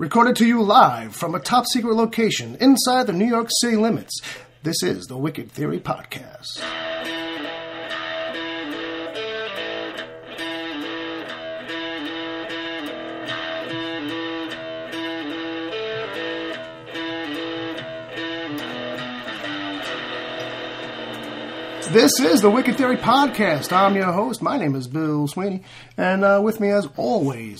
Recorded to you live from a top-secret location inside the New York City limits. This is the Wicked Theory Podcast. This is the Wicked Theory Podcast. I'm your host. My name is Bill Sweeney. And with me, as always,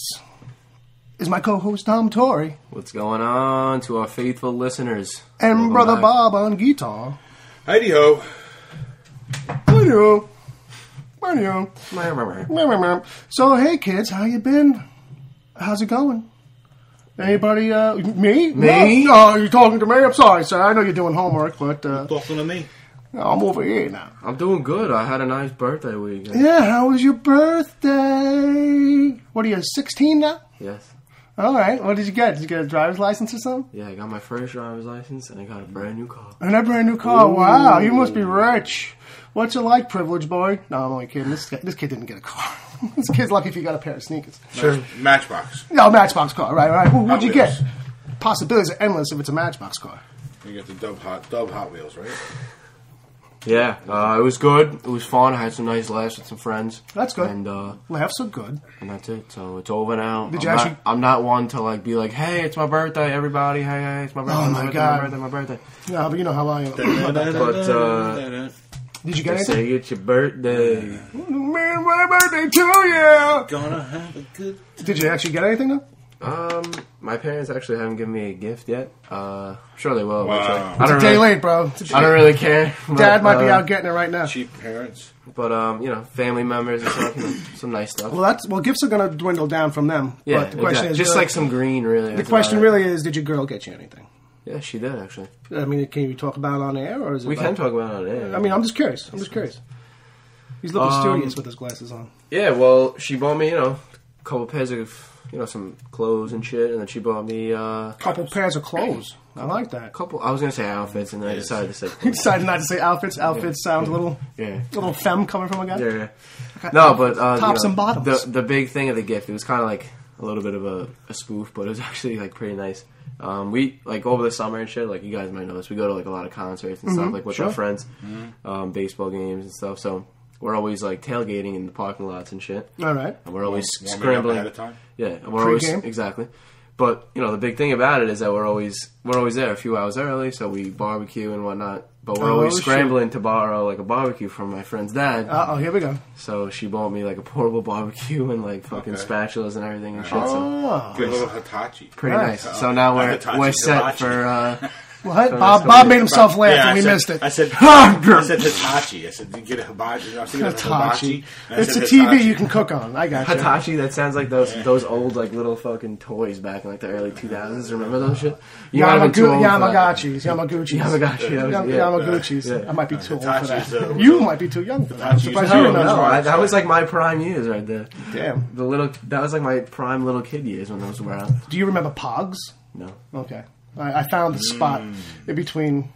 is my co-host, Tom Torrey. What's going on to our faithful listeners? And Welcome Brother back. Bob on guitar. Heidi-ho. Heidi-ho. Heidi-ho. So, hey, kids, how you been? How's it going? Anybody, me? Me? No, you're talking to me? I'm sorry, sir. I know you're doing homework, but, Talking to me. I'm over here now. I'm doing good. I had a nice birthday week. Yeah, how was your birthday? What are you, 16 now? Yes. All right. What did you get? Did you get a driver's license or something? Yeah, I got my first driver's license and I got a brand new car. And a brand new car. Ooh. Wow, you must be rich. What's it like, privileged boy? No, I'm only kidding. This kid didn't get a car. This kid's lucky if he got a pair of sneakers. Sure. Matchbox. No, Matchbox car. Right. What'd you Wheels. get? Possibilities are endless if it's a Matchbox car. You get the Dove Hot Wheels, right? Yeah, it was good. It was fun. I had some nice laughs with some friends. That's good. And Laughs are good. and that's it. So it's over now. Did you actually? I'm not one to be like, hey, it's my birthday, everybody. Hey, it's my birthday. Oh, my my birthday, God. my birthday. No, but you know how I am. But Did you get anything? say it's your birthday. Man, my birthday too, yeah. Gonna have a good... Did you actually get anything though? My parents actually haven't given me a gift yet. Sure they will. Wow. I It's a don't day really, late, bro. I don't really care. Dad might be but, out getting it right now. Cheap parents. But family members and stuff, some nice stuff. Well, gifts are gonna dwindle down from them. Yeah, but the question exactly. is, Just like some green, really. the question really is, did your girl get you anything? Yeah, she did actually. I mean, can you talk about it on air, or is it? We can talk about it on air. I mean, I'm just curious. He's looking studious with his glasses on. Yeah, well, she bought me, a couple pairs of, some clothes and shit, and then she bought me Couple pairs of clothes. I like that. I was gonna say outfits, and then I decided to say You clothes. decided not to say outfits. Outfits sound a little femme coming from a guy. Yeah. No, but Tops and bottoms. The big thing of the gift, it was kind of like a little bit of a spoof, but it was actually pretty nice. We over the summer and shit, you guys might know this, we go to a lot of concerts and stuff with our friends, baseball games and stuff. So we're always tailgating in the parking lots and shit. All right. And we're always Warming up scrambling ahead of time? Yeah, and we're always Pre-game? exactly. But the big thing about it is that we're always there a few hours early, so we barbecue and whatnot. But we're always scrambling to borrow a barbecue from my friend's dad. Here we go. So she bought me a portable barbecue and fucking spatulas and everything and shit. So Good little Hitachi. pretty Nice. nice. So now we're Hitachi set Hibachi. for. What? Bob made himself laugh and we missed it. I said Hitachi. I said, you get a hibachi. I was thinking of Hitachi. hibachi. and I It's said a TV Hitachi. you can cook on. I got you. Hitachi, that sounds like those old little fucking toys back in the early 2000s. Remember those shit? You might have been too old for that. Yamagachis. Yamagachis. Yeah. I might be too old for Hitachi's, that. You might be too young for that. I'm Hitachi's surprised no, you didn't know no, that. That was my prime years right there. Damn. That was my prime little kid years when those were out. Do you remember Pogs? No. Okay. I found the spot in between,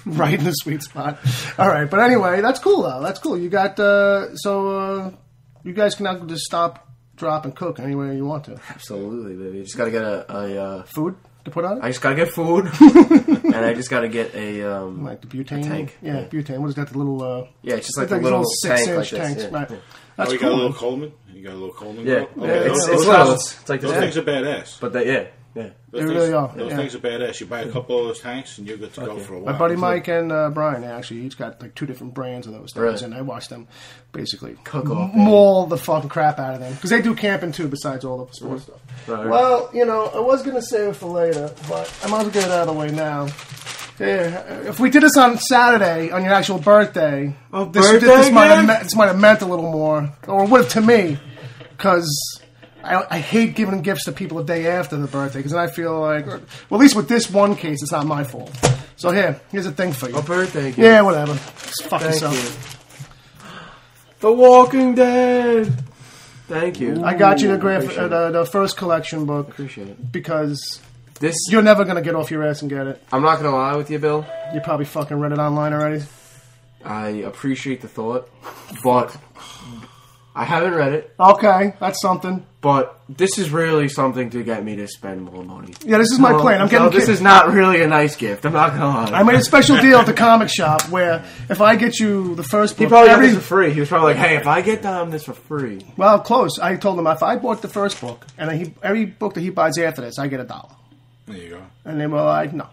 right in the sweet spot. All right, but anyway, that's cool though. That's cool. You got you guys can now just stop, drop, and cook anywhere you want to. Absolutely, baby. You just gotta get a Food to put on it. I just gotta get food, and I just gotta get a Like the butane tank. Yeah, butane. What is that? The little yeah, it's just it's a these little 6-inch tank like tanks. this. Right. Yeah. That's You cool. got a little Coleman? You got a little Coleman? Yeah, girl? yeah, it's those little. It's like those this. things are badass. But yeah. They Those really are. Those Yeah. things are badass. You buy a couple of those tanks and you're good to go for a while. My buddy Mike and Brian, actually, each got 2 different brands of those things, Right. and I watched them basically Cook off, maul the fucking crap out of them because they do camping too, besides all the sports stuff. Right. Well, I was gonna save it for later, but I might as well get it out of the way now. Yeah, if we did this on Saturday on your actual birthday, this might have meant a little more, or would have to me, because I hate giving gifts to people a day after the birthday, because then I feel like, well, at least with this one case, it's not my fault. So here's a thing for you. A birthday gift. Yeah, whatever. Just fuck Thank yourself. you. The Walking Dead. Thank you. I got you Appreciate it. the first collection book Appreciate it. because This you're never gonna get off your ass and get it. I'm not gonna lie with you, Bill. You probably fucking read it online already. I appreciate the thought, but I haven't read it. Okay, that's something. But this is really something to get me to spend more money. Yeah, this is my plan. I'm getting. This is not really a nice gift. I'm not gonna lie. I made a special deal at the comic shop where if I get you the first book, he probably got this for free. He was probably like, "Hey, if I get Dom this for free." Well, close. I told him if I bought the first book and then every book that he buys after this, I get $1. There you go. And they were like, "No."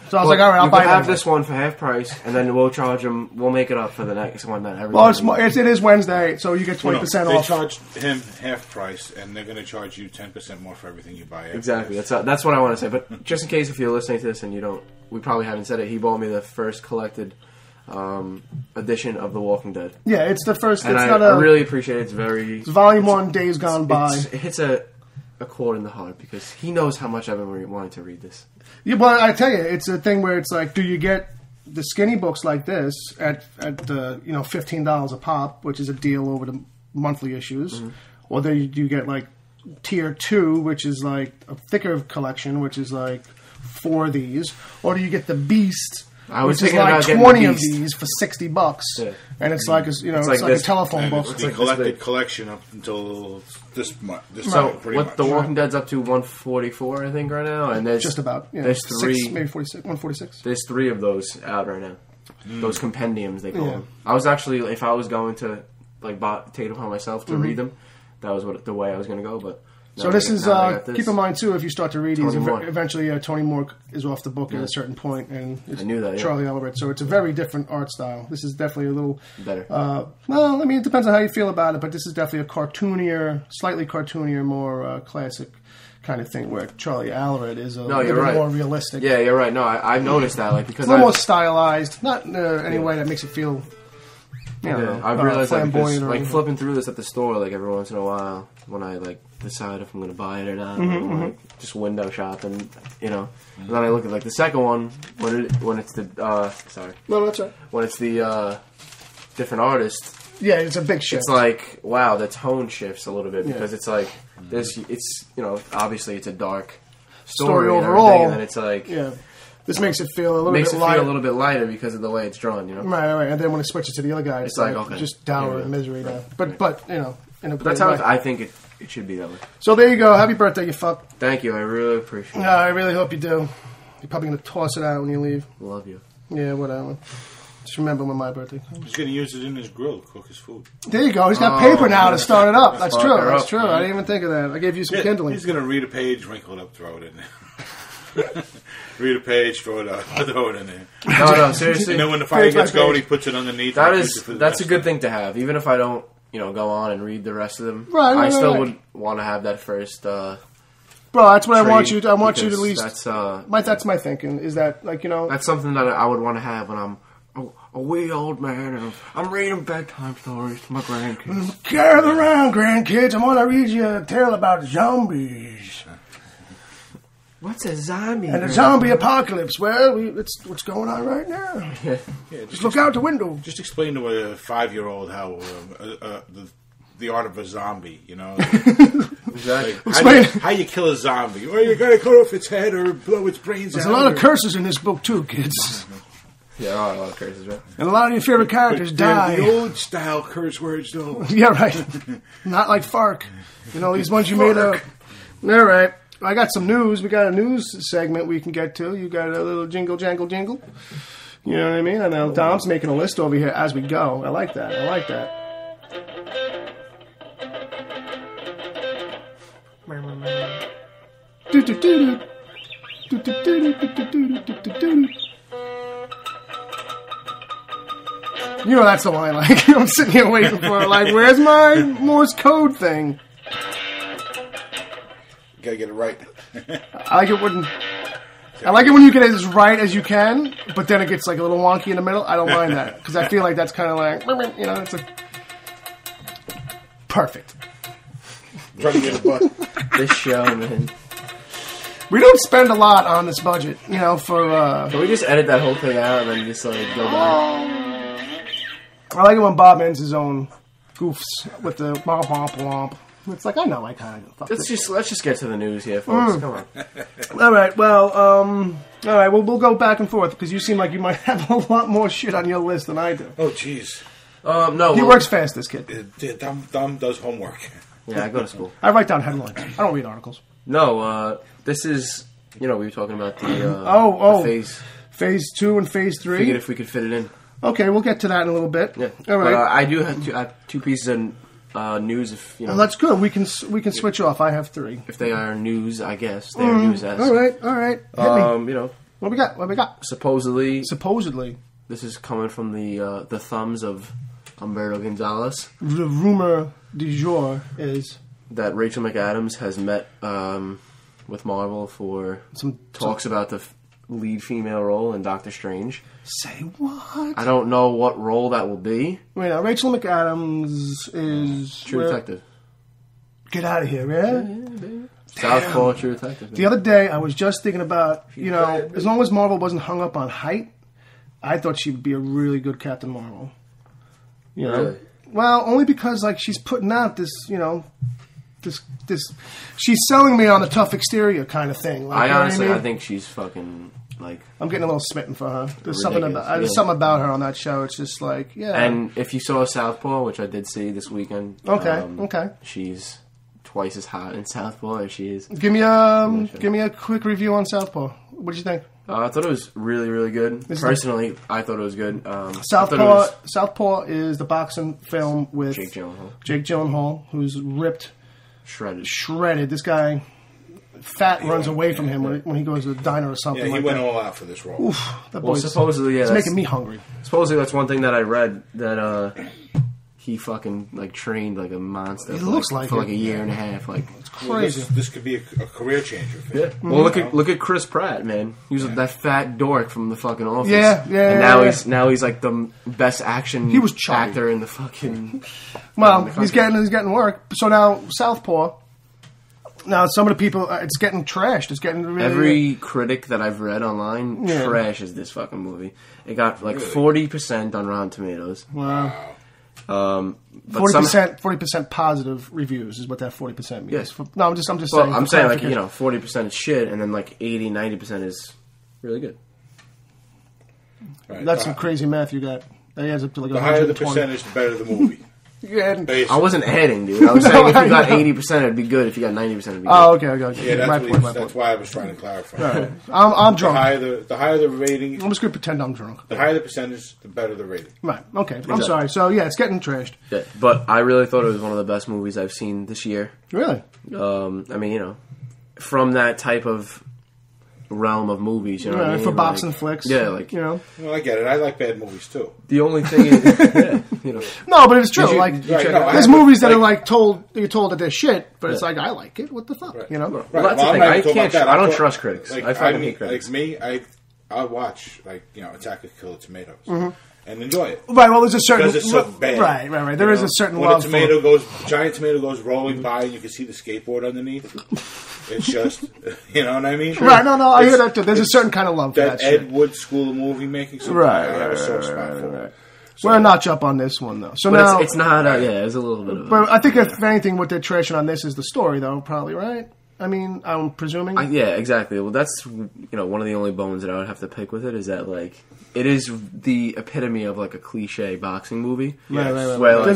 So I was like, "All right, I'll buy it." Have this one for half price, and then we'll charge him. We'll make it up for the next one. That well, it is Wednesday, so you get 20% off. They charge him half price, and they're going to charge you 10% more for everything you buy. Exactly. That's what I want to say. But just in case if you're listening to this and you don't, we probably haven't said it. He bought me the first collected edition of The Walking Dead. Yeah, it's the first. And I really appreciate it. It's volume 1, Days Gone By. It hits a chord in the heart because he knows how much I've been wanting to read this. Yeah, well, I tell you, it's a thing where it's like, do you get the skinny books like this at $15 a pop, which is a deal over the monthly issues, or do you get like tier 2, which is like a thicker collection, which is like 4 of these, or do you get the Beast? Which is like 20 of these for $60, and it's like a telephone book. It's a collected collection up until this month. The Walking Dead's up to 144, I think, right now, and there's just about there's 3, maybe 46, 146. There's 3 of those out right now. Those compendiums they call them. I was actually, if I was going to take it upon myself to read them, that was the way I was going to go, but. So this is, keep in mind too, if you start to read these, eventually Tony Moore is off the book at a certain point, and it's I knew that, Charlie Elbert. So it's a very different art style. This is definitely a little... better. Well, I mean, it depends on how you feel about it, but this is definitely a slightly cartoonier, more classic kind of thing, where Charlie Elbert is a little more realistic. Yeah, you're right. No, I've noticed that. Because it's a little more stylized, not in any way that makes it feel... I've realized that because, flipping through this at the store, every once in a while, when I decide if I'm going to buy it or not, just window shop, and and then I look at the second one when it's the sorry, no, that's right, when it's the different artist. Yeah, it's a big shift. It's like, wow, the tone shifts a little bit because it's like it's obviously it's a dark story overall, and then it's like This makes it feel a little bit lighter. Feel a little bit lighter because of the way it's drawn, Right. And then when it switches to the other guy, it's like just dour and misery. But that's how I think it should be that way. So there you go. Happy birthday, you fuck. Thank you. I really appreciate it. I really hope you do. You're probably going to toss it out when you leave. Love you. Yeah, whatever. Just remember when my birthday comes. He's going to use it in his grill to cook his food. There you go. He's got paper now to start it up. That's true. That's true. I didn't even think of that. I gave you some kindling. He's going to read a page, wrinkle it up, throw it in there. Read a page, throw it in there. No, seriously. When the fire gets going, he puts it underneath. That's a good thing to have. Even if I don't, go on and read the rest of them, I still would want to have that first. Bro, that's what I want you to. I want you to at least. That's my thinking. Is that That's something that I would want to have when I'm a wee old man and I'm reading bedtime stories to my grandkids. Gather around, grandkids. I'm going to read you a tale about zombies. What's a zombie? And a zombie apocalypse. Well, it's what's going on right now. Just look out the window. Just explain to a 5-year-old how the art of a zombie, Exactly. How you kill a zombie. Well, you got to cut off its head or blow its brains out. There's a lot of curses in this book, too, kids. Yeah, there are a lot of curses, right? And a lot of your favorite characters die. The old-style curse words, though. Yeah, right. Not like FARC. These ones you made up. All right. I got some news. We got a news segment we can get to. You got a little jingle, jangle, jingle. You know what I mean? And now Dom's making a list over here as we go. I like that. That's the one I like. I'm sitting here waiting for it. Like, where's my Morse code thing? Gotta get it right. I like it when you get it as right as you can, but then it gets like a little wonky in the middle. I don't mind that because I feel like that's kind of like it's perfect. Trying to get a butt. This show, man. We don't spend a lot on this budget, for. Can we just edit that whole thing out and then just go back? I like it when Bob ends his own goofs with the womp womp womp. It's like, I know I kind of... Let's just get to the news here, folks. Come on. All right, well, we'll go back and forth, because you seem like you might have a lot more shit on your list than I do. Oh, jeez. No. He works fast, this kid. Dom does homework. Yeah, I go to school. I write down headlines. I don't read articles. No, this is, we were talking about the Phase 2 and Phase 3. Figured if we could fit it in. Okay, we'll get to that in a little bit. Yeah. All right. But I do have two pieces of news. If Well, that's good. We can switch off. I have 3. if they are news, I guess they are news as. All right. Hit me. What we got? Supposedly, This is coming from the thumbs of Humberto Gonzalez. The rumor du jour is that Rachel McAdams has met with Marvel for some talks about the lead female role in Doctor Strange. Say what? I don't know what role that will be. Wait, now Rachel McAdams is True Detective. Get out of here, man! Southpaw, True Detective. The other day, I was just thinking about as long as Marvel wasn't hung up on height, I thought she'd be a really good Captain Marvel. Really? Well, only because she's putting out this, this. She's selling me on the tough exterior kind of thing. I honestly, I think she's fucking I'm getting a little smitten for her. There's ridiculous. something about her on that show. It's just And if you saw Southpaw, which I did see this weekend, okay, she's twice as hot in Southpaw as she is. Give me a quick review on Southpaw. What did you think? I thought it was really, really good. Personally, I thought it was good. Southpaw is the boxing film with Jake Gyllenhaal, who's ripped, shredded. This guy, fat, runs away from him when he goes to a diner or something. Yeah, he went all out for this role. Oof, that boy supposedly, it's making me hungry. Supposedly, that's one thing that I read that he fucking trained like a monster. He looks like for a year and a half. It's crazy. Well, this could be a career changer for him. Yeah. Well, look at Chris Pratt, man. He was that fat dork from the fucking Office. Yeah. And now he's like the best action actor in the fucking. Well, he's getting work. So now Southpaw. Now some of the people, it's getting trashed. It's getting really. Every critic that I've read online trashes this fucking movie. It got 40% on Rotten Tomatoes. Wow. 40% positive reviews is what that 40% means. Yes. No, I'm just saying. Well, I'm saying 40% is shit, and then 80-90% is really good. Right. That's some crazy math you got. That adds up to the higher the percentage, the better the movie. I wasn't adding, dude. I was saying if you got 80%, it'd be good. If you got 90%, it'd be good. Oh, okay. Yeah, that's why I was trying to clarify. Right. I'm drunk. The higher the rating. I'm just going to pretend I'm drunk. The higher the percentage, the better the rating. Right. Okay. Exactly. I'm sorry. So, it's getting trashed. Yeah, but I really thought it was one of the best movies I've seen this year. Really? I mean, from that type of realm of movies, you know what I mean? For boxing flicks. Yeah, Well, I get it. I like bad movies, too. The only thing is, No, but it's true. There's movies that are you're told that they're shit, but it's I like it. What the fuck, Right. Well, that's the thing. I don't trust critics. I fucking hate critics. Like me, I watch Attack of Killer Tomatoes and enjoy it. Right. Well, there's a certain because it's so bad. Right. There is a certain when love. Giant tomato goes rolling by, and you can see the skateboard underneath. It's just, you know what I mean? Right. No, I hear that too. There's a certain kind of love for that Ed shit. Wood School of Movie Making. Right. So, we're a notch up on this one though. So but now it's not. It's a little bit of. But I think if anything, what they're trashing on this is the story, though. Probably right. I mean, I'm presuming. Yeah, exactly. Well, that's one of the only bones that I would have to pick with it is that it is the epitome of a cliche boxing movie. Right. Where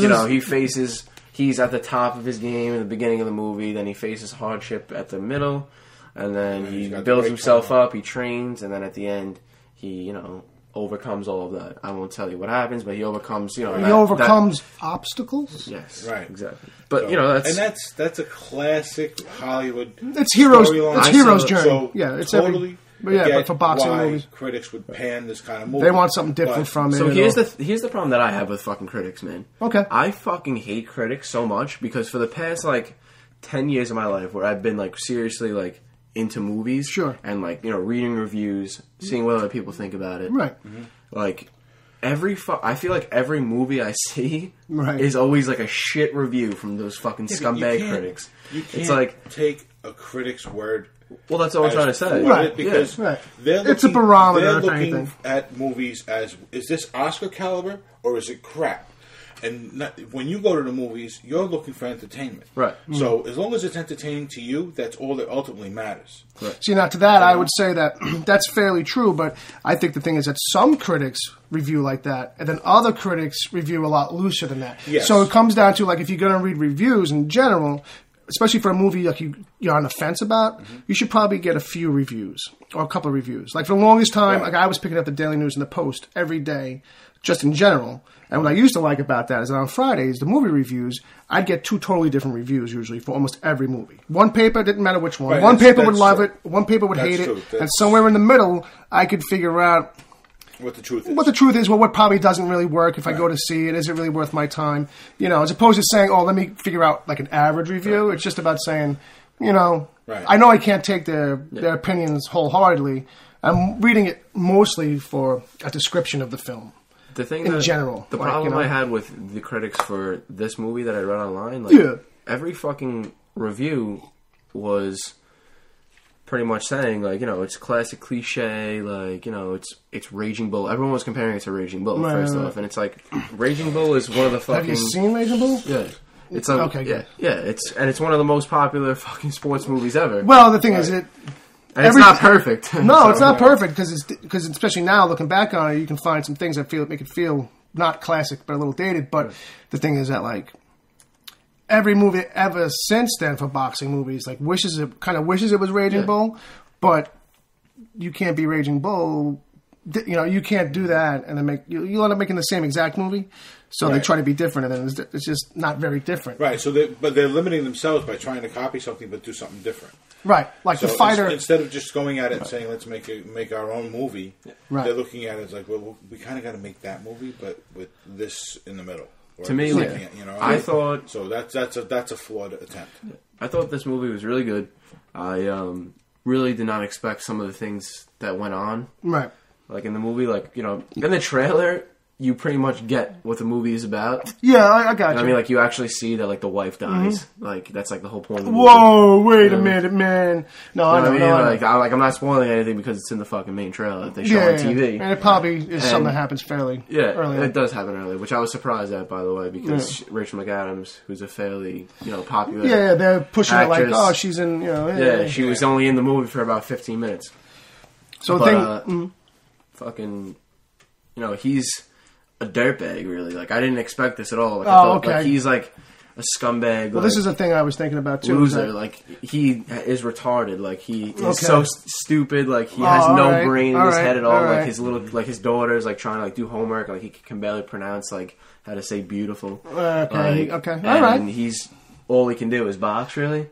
he's at the top of his game in the beginning of the movie, then he faces hardship at the middle, and then he builds himself up, he trains, and then at the end he overcomes all of that. I won't tell you what happens, but he overcomes obstacles. Yes, right, exactly. But that's a classic Hollywood. It's hero's journey. So it's totally. But for boxing movies, critics would pan this kind of movie. They want something different from it. So here's the problem that I have with fucking critics, man. Okay, I fucking hate critics so much because for the past 10 years of my life, where I've been seriously into movies, sure, and reading reviews, seeing what other people think about it, right? I feel like every movie I see is always a shit review from those fucking scumbag critics. You can't take a critic's word. Well, that's all I'm trying to say. Right. Because it's a barometer. They're looking at movies as, is this Oscar caliber or is it crap? when you go to the movies, you're looking for entertainment. Right. So as long as it's entertaining to you, that's all that ultimately matters. Right. See, now to that, I would say that that's fairly true, but I think the thing is that some critics review like that, and then other critics review a lot looser than that. Yes. So it comes down to, like, if you're going to read reviews in general, especially for a movie like you're on the fence about, you should probably get a few reviews or a couple of reviews. Like, for the longest time, like, I was picking up the Daily News and the Post every day, just in general. And what I used to like about that is that on Fridays, the movie reviews, I'd get 2 totally different reviews usually for almost every movie. One paper, didn't matter which one. Right, one paper would love true. it, one paper would That's hate true. it, and somewhere in the middle, I could figure out What the truth is. what probably doesn't really work if I go to see it. Is it really worth my time? You know, as opposed to saying, oh, let me figure out like an average review. It's just about saying, you know, I know I can't take their opinions wholeheartedly. I'm reading it mostly for a description of the film. The thing in general. The problem I had with the critics for this movie that I read online, every fucking review was pretty much saying, like, you know, it's classic cliche, like, you know, it's Raging Bull. Everyone was comparing it to Raging Bull, first off, and it's like, Raging Bull is one of the fucking... Have you seen Raging Bull? Yeah. It's okay, good. Yeah, it's one of the most popular fucking sports movies ever. Well, the thing is, and it's not perfect. No, it's not perfect because especially now looking back on it, you can find some things that make it feel not classic but a little dated. But the thing is that, like, every movie ever since then for boxing movies wishes it was Raging Bull, but you can't be Raging Bull. You know, you can't do that and then you'll end up making the same exact movie. So they try to be different, and then it's just not very different. Right. So, but they're limiting themselves by trying to copy something but do something different. Right, like so the fighter. Instead of just going at it and saying, let's make our own movie, they're looking at it as like, well, we kind of got to make that movie, but with this in the middle. To me, I thought so. That's a flawed attempt. I thought this movie was really good. I really did not expect some of the things that went on. Right. Like in the movie, like, you know, in the trailer, you pretty much get what the movie is about. Yeah, I got you. I mean, like, you actually see that, like, the wife dies. Mm-hmm. Like, that's, like, the whole point of the movie. Whoa, wait a minute, man. No, I know. I'm not spoiling anything because it's in the fucking main trailer that they show on TV. And it probably is something that happens fairly early. It does happen early, which I was surprised at, by the way, because Rachel McAdams, who's a fairly, you know, popular they're pushing actress, it like, oh, she's in, you know. She was only in the movie for about 15 minutes. So fucking, you know, he's a dirtbag, really. Like, I didn't expect this at all. Like, I thought, like, he's like a scumbag. Well, this is a thing I was thinking about too. Loser. Like, he is retarded. Like, he is so stupid. Like, he has no brain in his head at all. Like, his daughter's like trying to like do homework. Like, he can barely pronounce like how to say beautiful. Okay. And he's all he can do is box, really.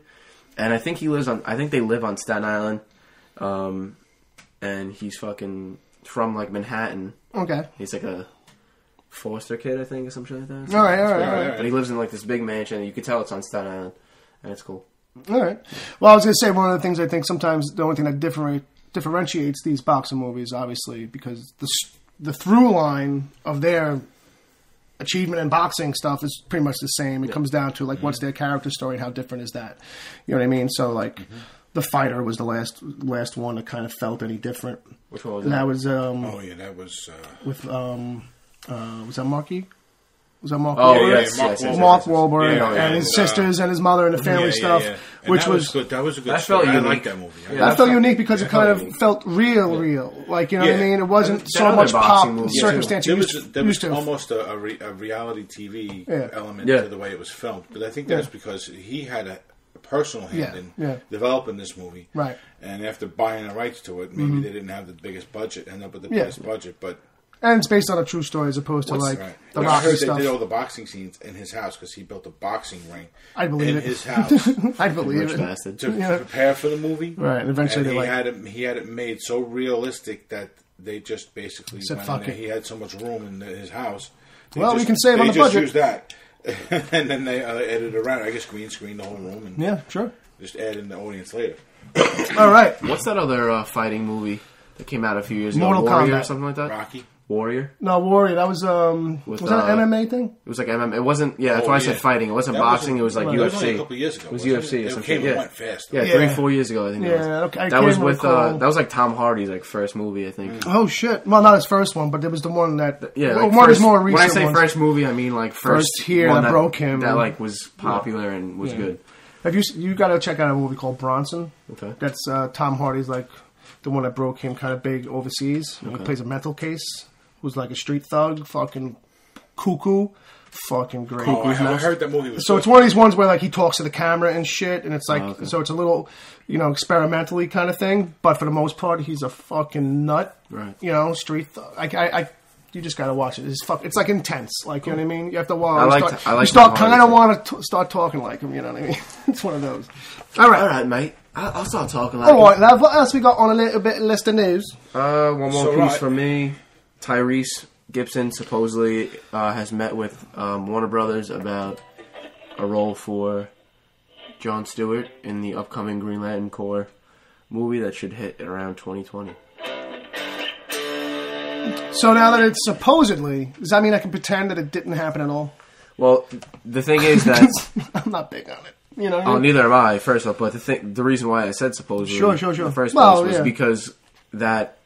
And I think they live on Staten Island. And he's fucking from like Manhattan. Okay. He's like a foster kid, I think, or something like that. All right. But he lives in like this big mansion. You can tell it's on Staten Island, and it's cool. All right. Well, I was going to say one of the things I think sometimes the only thing that differentiates these boxing movies, obviously, because the through line of their achievement in boxing stuff is pretty much the same. It comes down to like what's their character story and how different is that. You know what I mean? So like. The Fighter was the last one that kind of felt any different. Which one was that? That was that was with was that Marky? Was that Mark? Oh, Wahlberg? Mark Wahlberg and his sisters and his mother and the family stuff, which was good. That was a good. That felt unique. I like that movie. That felt unique because it kind of felt real. Like, you know what I mean? It wasn't so much pop circumstance. There was almost a reality TV element to the way it was filmed, but I think that's because he had a personal hand in developing this movie. Right. And after buying the rights to it, maybe they didn't have the biggest budget, end up with the biggest budget, but... And it's based on a true story as opposed to the I boxing heard stuff. they did all the boxing scenes in his house because he built a boxing ring in his house. I believe it. To prepare for the movie. Right, and eventually he had it made so realistic that they just basically said, fuck it. He had so much room in his house. We can save on the budget. They just used that. And then they edited around. I guess green screen the whole room. And sure. Just add in the audience later. All right. What's that other fighting movie that came out a few years ago? Mortal Warrior Kombat or something like that? Rocky. Warrior? No, Warrior. That was was that an MMA thing? It was like MMA. It wasn't. Yeah, that's why I said fighting. It wasn't boxing. It was like UFC. That was only a couple years ago. It was UFC or something. It went fast. Yeah, 3-4 years ago. I think. Yeah, okay. That was with. That was like Tom Hardy's like first movie, I think. Oh shit! Well, not his first one, but it was the one that. Yeah, like one of his more recent. When I say ones. first movie, I mean like first here one that broke him. That like was popular and was good. Have you got to check out a movie called Bronson? Okay. That's Tom Hardy's like the one that broke him kind of big overseas. Okay. He plays a mental case. Who's like a street thug, fucking cuckoo, fucking great. Oh, I heard that movie was so it's one of these ones where like he talks to the camera and shit, and it's like so it's a little, experimentally kind of thing. But for the most part, he's a fucking nut. Right. Street thug. You just gotta watch it. It's like intense. Like you know what I mean. You have to watch. You start kind of want to start talking like him. You know what I mean? It's one of those. All right, mate. I'll start talking like him. All right. Now, what else we got on a little bit list of news? One more piece from me. Tyrese Gibson supposedly has met with Warner Brothers about a role for Jon Stewart in the upcoming Green Lantren Corps movie that should hit around 2020. So now that it's supposedly, does that mean I can pretend that it didn't happen at all? Well, the thing is that I'm not big on it. You know what I mean? Neither am I, first off, but the reason why I said supposedly sure. in the first place was because that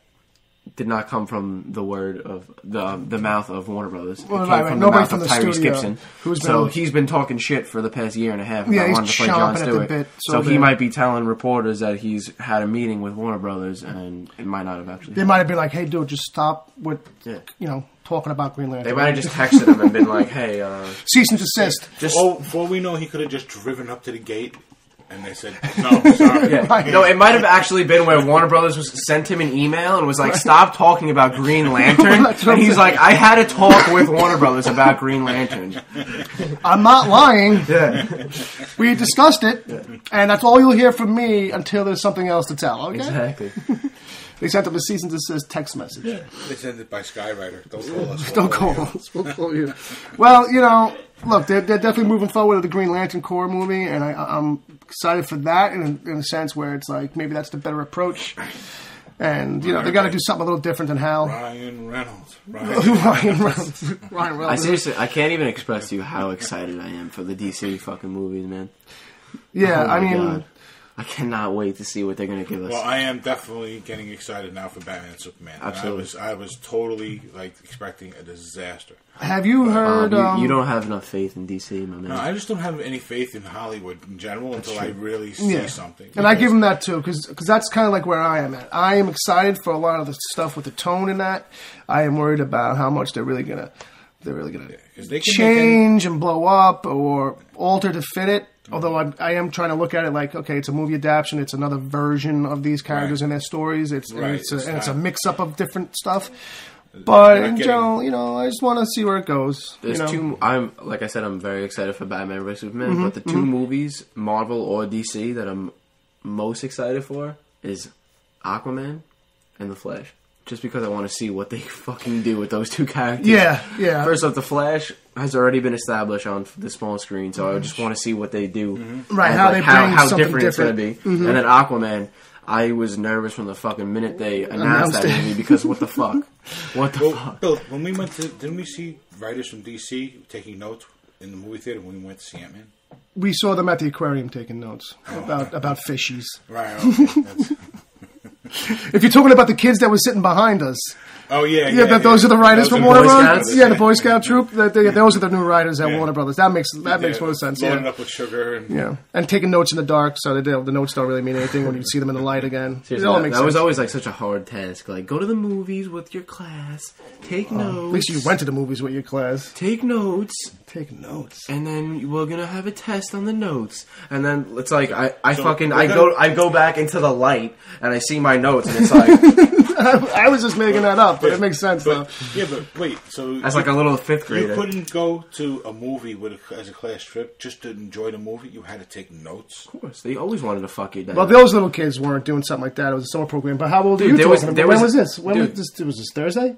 did not come from the word of the mouth of Warner Brothers. It came from the mouth of Tyrese Gibson. So he's been talking shit for the past year and a half about wanting to play Jon Stewart. So he might be telling reporters that he's had a meeting with Warner Brothers, and it might not have actually. They might have been like, "Hey, dude, just stop with talking about Green Lantern." They might have just texted him and been like, "Hey, cease and desist." For all we know, he could have just driven up to the gate. And they said, no, sorry. Right. No, it might have actually been where Warner Brothers sent him an email and was like, stop talking about Green Lantern. And he's like, I had a talk with Warner Brothers about Green Lantern. I'm not lying. Yeah. We discussed it, and that's all you'll hear from me until there's something else to tell, okay? Exactly. They sent them a cease and desist text message. Yeah. They sent it by Skywriter. Don't call us. Don't call us. We'll call you. Well, look, they're definitely moving forward with the Green Lantern Corps movie, and I'm excited for that in a sense where it's like maybe that's the better approach. And, they got to do something a little different than how. Ryan Reynolds. I seriously, I can't even express to you how excited I am for the DC fucking movies, man. Yeah, God. I cannot wait to see what they're going to give us. Well, I am definitely getting excited now for Batman and Superman. Absolutely. I was totally expecting a disaster. Have you heard? You don't have enough faith in DC, my man. No, I just don't have any faith in Hollywood in general until I really see something. And I give them that too, because that's kind of like where I am at. I am excited for a lot of the stuff with the tone in that. I am worried about how much they're really gonna change and blow up or alter to fit it. Although I am trying to look at it like, okay, it's a movie adaptation. It's another version of these characters and their stories. It's a mix-up of different stuff. But in general, I just want to see where it goes. There's two. Like I said, I'm very excited for Batman vs Superman. But the two movies, Marvel or DC, that I'm most excited for is Aquaman and The Flash. Just because I want to see what they fucking do with those two characters. Yeah. First off, The Flash has already been established on the small screen, so I just want to see what they do. Right, how different it's going to be. And then Aquaman, I was nervous from the fucking minute they announced that movie because what the fuck? What the fuck? Bill, when we went to, didn't we see writers from DC taking notes in the movie theater when we went to see Ant-Man? We saw them at the aquarium taking notes about fishies. Right, okay. If you're talking about the kids that were sitting behind us. Oh, yeah. Those are the writers from Warner Brothers? Yeah, the Boy Scout troop. Those are the new writers at Warner Brothers. That makes more sense. Loading up with sugar. And taking notes in the dark, so the notes don't really mean anything when you see them in the light again. Seriously, that was always such a hard task. Like, go to the movies with your class. Take notes. At least you went to the movies with your class. Take notes. And then we're going to have a test on the notes. And then it's like, I go back into the light, and I see my notes, and it's like... I was just making that up, but it makes sense, though. Yeah, but wait, so... That's like a little fifth grader. You couldn't go to a movie as a class trip just to enjoy the movie? You had to take notes? Of course. They always wanted to fuck you down. Well, those little kids weren't doing something like that. It was a summer program. But how old are you talking about? When was this? Was this Thursday?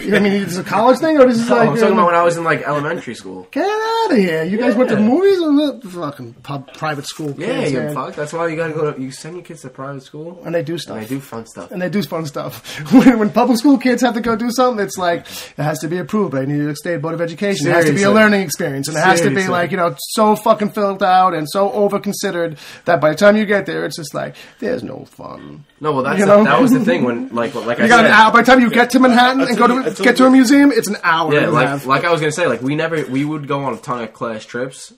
I mean, is this a college thing or this is like? I'm talking about when I was in like elementary school. Get out of here! You guys went to movies or fucking private school? Yeah, you fuck. That's why you gotta go to. You send your kids to private school, and they do stuff. And they do fun stuff. And they do fun stuff. When public school kids have to go do something, it's like it has to be approved by New York State Board of Education. Seriously. It has to be a learning experience, and it has to be like so fucking filled out and so over considered that by the time you get there, it's just like there's no fun. No, well, that was the thing when like I said, an hour. By the time you get to Manhattan and get to a museum, it's an hour. Yeah, like I was gonna say, like we would go on a ton of class trips,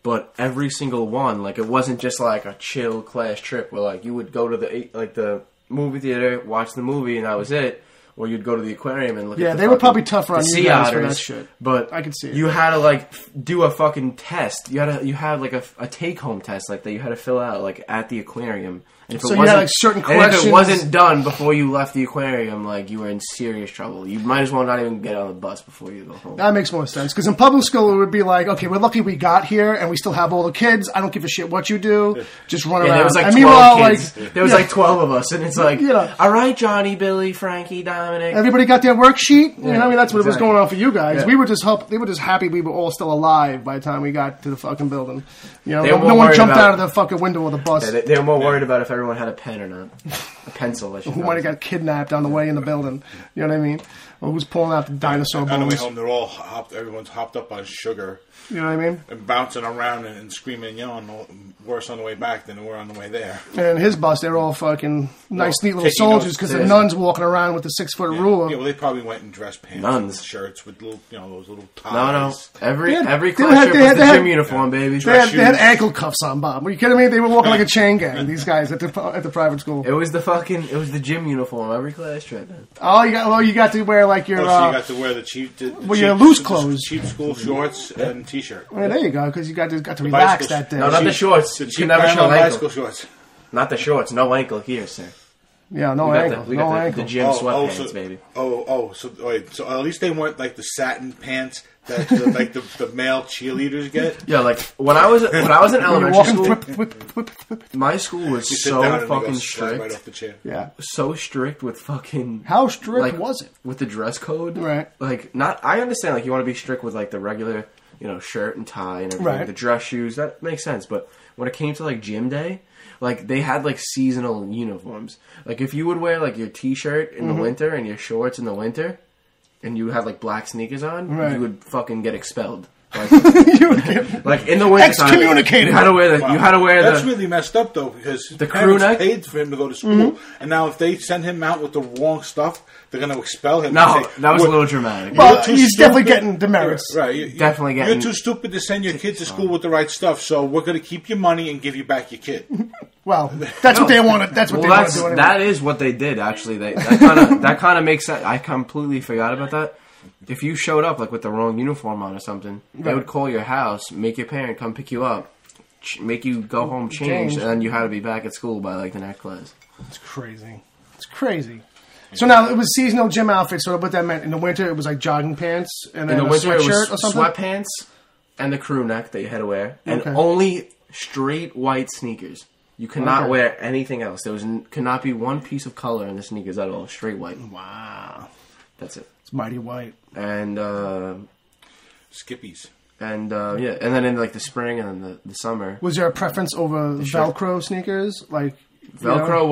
but every single one, like it wasn't just like a chill class trip where like you would go to the movie theater, watch the movie, and that was it. Or you'd go to the aquarium and look at they were probably tougher on you guys for that shit. But I could see it. You had to like do a fucking test. You had like a take home test like that you had to fill out like at the aquarium. And so you had like certain questions. And if it wasn't done before you left the aquarium, like you were in serious trouble. You might as well not even get on the bus before you go home. That makes more sense because in public school it would be like, okay, we're lucky we got here and we still have all the kids. I don't give a shit what you do. Just run around. There was like 12 kids. There was like 12 of us, and it's like, all right, Johnny, Billy, Frankie, Dominic. Everybody got their worksheet. You know, I mean, that's what was going on for you guys. Yeah. We were just happy we were all still alive by the time we got to the fucking building. You know, no one jumped out of the fucking window of the bus. Yeah, they were more worried about if everyone had a pen or not. A pencil. Who might have got kidnapped on the way in the building. You know what I mean? Or who's pulling out the dinosaur bones. On the way home, they're all everyone's hopped up on sugar. You know what I mean? And bouncing around and screaming and yelling worse on the way back than they were on the way there. And his bus, they're all fucking nice, neat little soldiers because the nuns walking around with the 6-foot ruler. Yeah, well, they probably went in dress pants and shirts with little, those little ties. No. Every class trip was the gym uniform, baby. They had ankle cuffs on, Bob. Are you kidding me? They were walking like a chain gang, these guys at the private school. It was the gym uniform every class trip, man. Oh, you got to wear like your... so you got to wear the cheap... your loose clothes. Cheap school shorts and t-shirt. Well, there you go, because you got to relax that day. No, not the shorts. You can never show bicycle shorts. Not the shorts. No ankle here, sir. Yeah, no ankle. We got the gym sweatpants, baby. So at least they weren't like the satin pants that the male cheerleaders get. Yeah, like when I was in elementary school, my school was so fucking strict. Right off the chair. Yeah, so strict with fucking. How strict was it? With the dress code, right? Like I understand like you want to be strict with like the regular shirt and tie and everything, right. The dress shoes, that makes sense. But when it came to like gym day, like they had like seasonal uniforms. Like if you would wear like your t-shirt in the winter and your shorts in the winter, and you had like black sneakers on, you would fucking get expelled. Like, like in the winter excommunicated. You had to wear the. You had to wear That's really messed up though, because the crew neck paid for him to go to school, and now if they send him out with the wrong stuff, they're going to expel him. No, that was a little dramatic. Well, he's definitely getting demerits. Right, definitely getting. You're too stupid to send your kids to school with the right stuff, so we're going to keep your money and give you back your kid. Well, that's what they wanted. That's what they want to do. Anyway. That is what they did. Actually, that kind of makes sense. I completely forgot about that. If you showed up like with the wrong uniform on or something, they would call your house, make your parent come pick you up, make you go home, change, and then you had to be back at school by like the next class. It's crazy. It's crazy. So now it was seasonal gym outfits. So what that meant in the winter, it was like jogging pants and then a sweatshirt or something. Sweatpants and the crew neck that you had to wear, and only straight white sneakers. You cannot wear anything else. There cannot be one piece of color in the sneakers at all. Straight white. Wow, that's it. It's mighty white. And Skippies. And and then in like the spring and then the summer. Was there a preference over Velcro sneakers? Like Velcro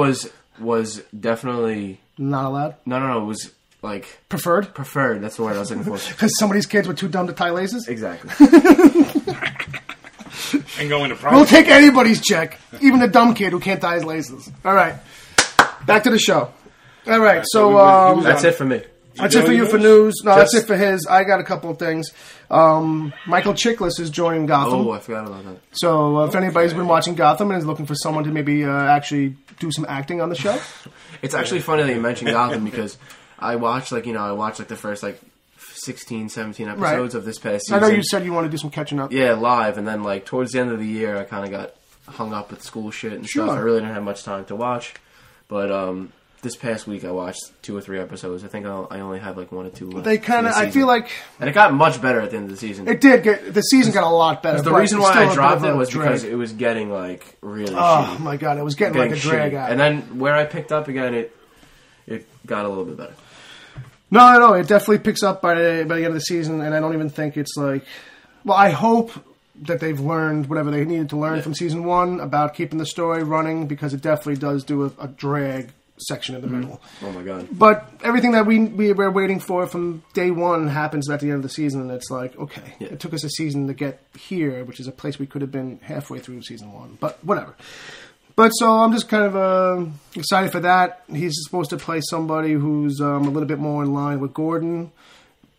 was definitely not allowed. No. It was like preferred. Preferred. That's the word I was looking for. Because some of these kids were too dumb to tie laces. Exactly. And go into private. We'll take anybody's check, even the dumb kid who can't tie his laces. All right, back to the show. All right, so that's it for me. That's it for you for news. No, that's it for his. I got a couple of things. Michael Chiklis is joining Gotham. Oh, I forgot about that. So if anybody's been watching Gotham and is looking for someone to maybe actually do some acting on the show. It's actually funny that you mentioned Gotham because I watched the first 16, 17 episodes of this past season. I know you said you want to do some catching up. Yeah, live. And then towards the end of the year, I kind of got hung up with school shit and stuff. I really didn't have much time to watch. But this past week, I watched 2 or 3 episodes. I think I only have 1 or 2 left. They kind of, I feel like... And it got much better at the end of the season. It did. The season got a lot better. The reason why I dropped it was because it was getting really shitty. Oh my God, it was getting like a drag out. And then where I picked up again, it got a little bit better. No. It definitely picks up by the end of the season, and I don't even think it's like... Well, I hope that they've learned whatever they needed to learn from season 1 about keeping the story running, because it definitely does do a drag section in the middle. Oh my god. But everything that we were waiting for from day 1 happens at the end of the season, and it's like, okay, it took us a season to get here, which is a place we could have been halfway through season 1. But whatever. But so I'm just kind of excited for that. He's supposed to play somebody who's a little bit more in line with Gordon,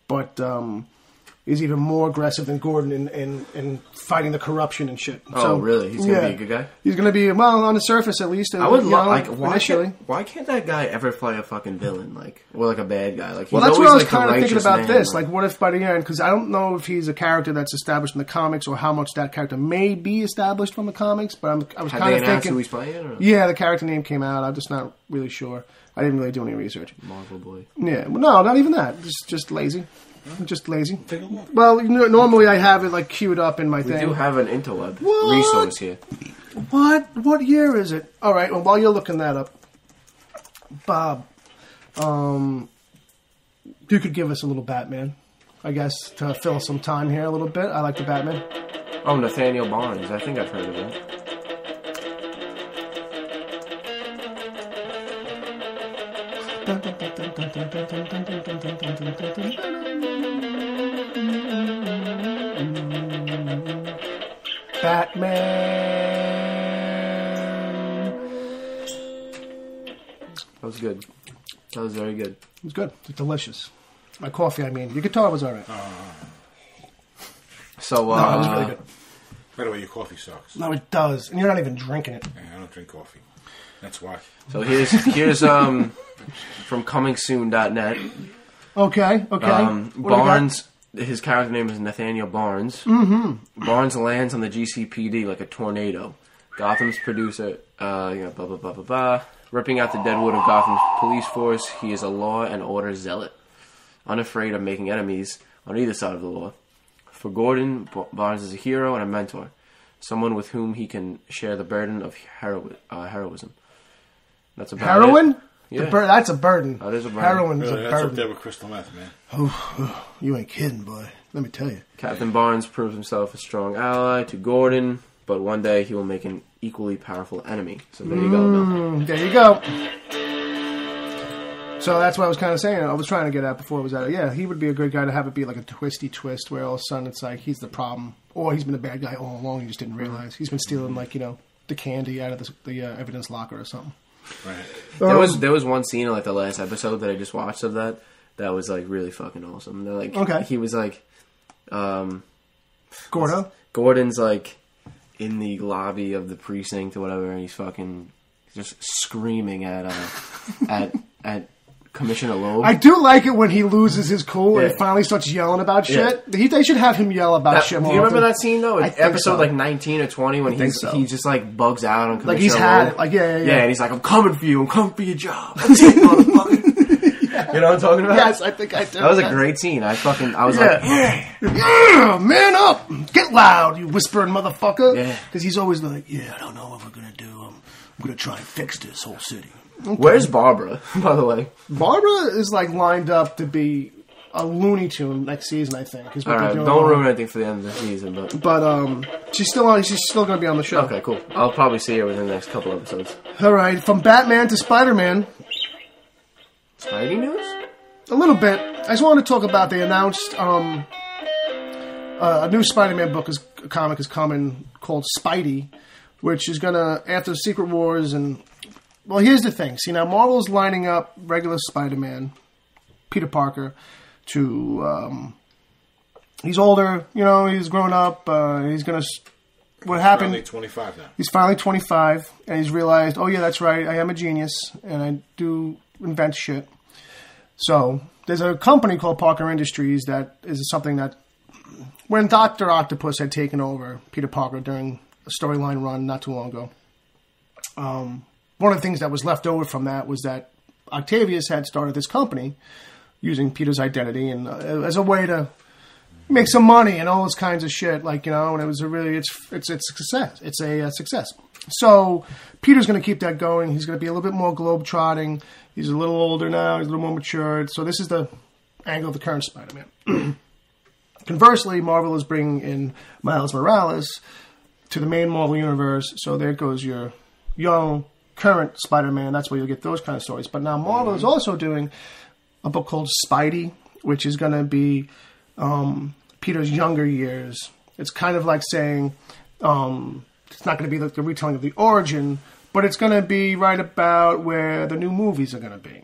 but is even more aggressive than Gordon in fighting the corruption and shit. Oh, so, really? He's going to be a good guy? He's going to be, well, on the surface at least. I would initially. Why can't that guy ever play a fucking villain? Or like a bad guy? Like, well, that's what I was kind of thinking about this. Like, what if by the end, because I don't know if he's a character that's established in the comics or how much that character may be established from the comics, but I was kind of thinking... who he's playing? Or? Yeah, the character name came out. I'm just not really sure. I didn't really do any research. Marvel boy. Yeah, well, no, not even that. Just lazy. I'm just lazy. Well, normally I have it like queued up in my thing. We do have an interweb resource here. What year is it? All right. Well, while you're looking that up, Bob, you could give us a little Batman, I guess, to fill some time here a little bit. I like the Batman. Oh, Nathaniel Barnes. I think I've heard of him. Batman. That was good. That was very good. It was good. It's delicious. My coffee, I mean. Your guitar was all right. So, no, it was really good. By the way, your coffee sucks. No, it does. And you're not even drinking it. Yeah, I don't drink coffee. That's why. So here's from comingsoon.net. Okay. Barnes, his character name is Nathaniel Barnes. Mm-hmm. Barnes lands on the GCPD like a tornado. Gotham's producer, blah, blah, blah, blah, blah. Ripping out the deadwood of Gotham's police force, he is a law and order zealot, unafraid of making enemies on either side of the law. For Gordon, Barnes is a hero and a mentor, someone with whom he can share the burden of heroism. That's about heroin? It. Yeah. That's a burden. That is a burden. Heroin is a that's burden. up there with crystal meth, man. You ain't kidding, boy. Let me tell you. Captain Barnes proves himself a strong ally to Gordon, but one day he will make an equally powerful enemy. So there you go, Bill. There you go. So that's what I was kind of saying. I was trying to get at before it was out. Yeah, he would be a good guy to have it be like a twisty twist where all of a sudden it's like he's the problem. Or he's been a bad guy all along. You just didn't realize. He's been stealing the candy out of the evidence locker or something. Right. There was one scene in like the last episode that I just watched of that was like really fucking awesome. They're like, he was like, Gordon's like in the lobby of the precinct or whatever, and he's fucking just screaming at Commissioner Loeb. I do like it when he loses his cool and finally starts yelling about shit. Yeah. They should have him yell about shit more. Do you remember that scene though? Episode like 19 or 20 when he just like bugs out on Commissioner Like he's had it. Like yeah. And he's like, I'm coming for you. I'm coming for your job. That's it, motherfucker. You know what I'm talking about? Yes, I think I do. That was a great scene. I was like, yeah, man up, get loud, you whispering motherfucker. Yeah, because he's always like, I don't know what we're gonna do. I'm gonna try and fix this whole city. Okay. Where's Barbara, by the way? Barbara is like lined up to be a Looney Tune next season, I think. All right, don't ruin anything for the end of the season, but she's still going to be on the show. Okay, cool. I'll probably see her within the next couple episodes. All right, from Batman to Spider-Man. Spidey news? A little bit. I just wanted to talk about they announced a new Spider-Man comic is coming called Spidey, which is gonna after Secret Wars and. Well, here's the thing. See, now Marvel's lining up regular Spider-Man, Peter Parker, to... he's older, he's grown up, he's going to... What happened... He's finally 25 now. He's finally 25, and he's realized, oh yeah, that's right, I am a genius, and I do invent shit. So, there's a company called Parker Industries that is something that... When Dr. Octopus had taken over Peter Parker during a storyline run not too long ago... one of the things that was left over from that was that Octavius had started this company using Peter's identity and as a way to make some money and all this kinds of shit, like, you know, and it was a really, it's a success. It's a success. So Peter's going to keep that going. He's going to be a little bit more globe-trotting. He's a little older now. He's a little more matured. So this is the angle of the current Spider-Man. Conversely, Marvel is bringing in Miles Morales to the main Marvel universe. So there goes your young, current Spider-Man. That's where you'll get those kind of stories. But now Marvel is also doing a book called Spidey, which is going to be Peter's younger years. It's kind of like saying it's not going to be like the retelling of the origin, but it's going to be right about where the new movies are going to be.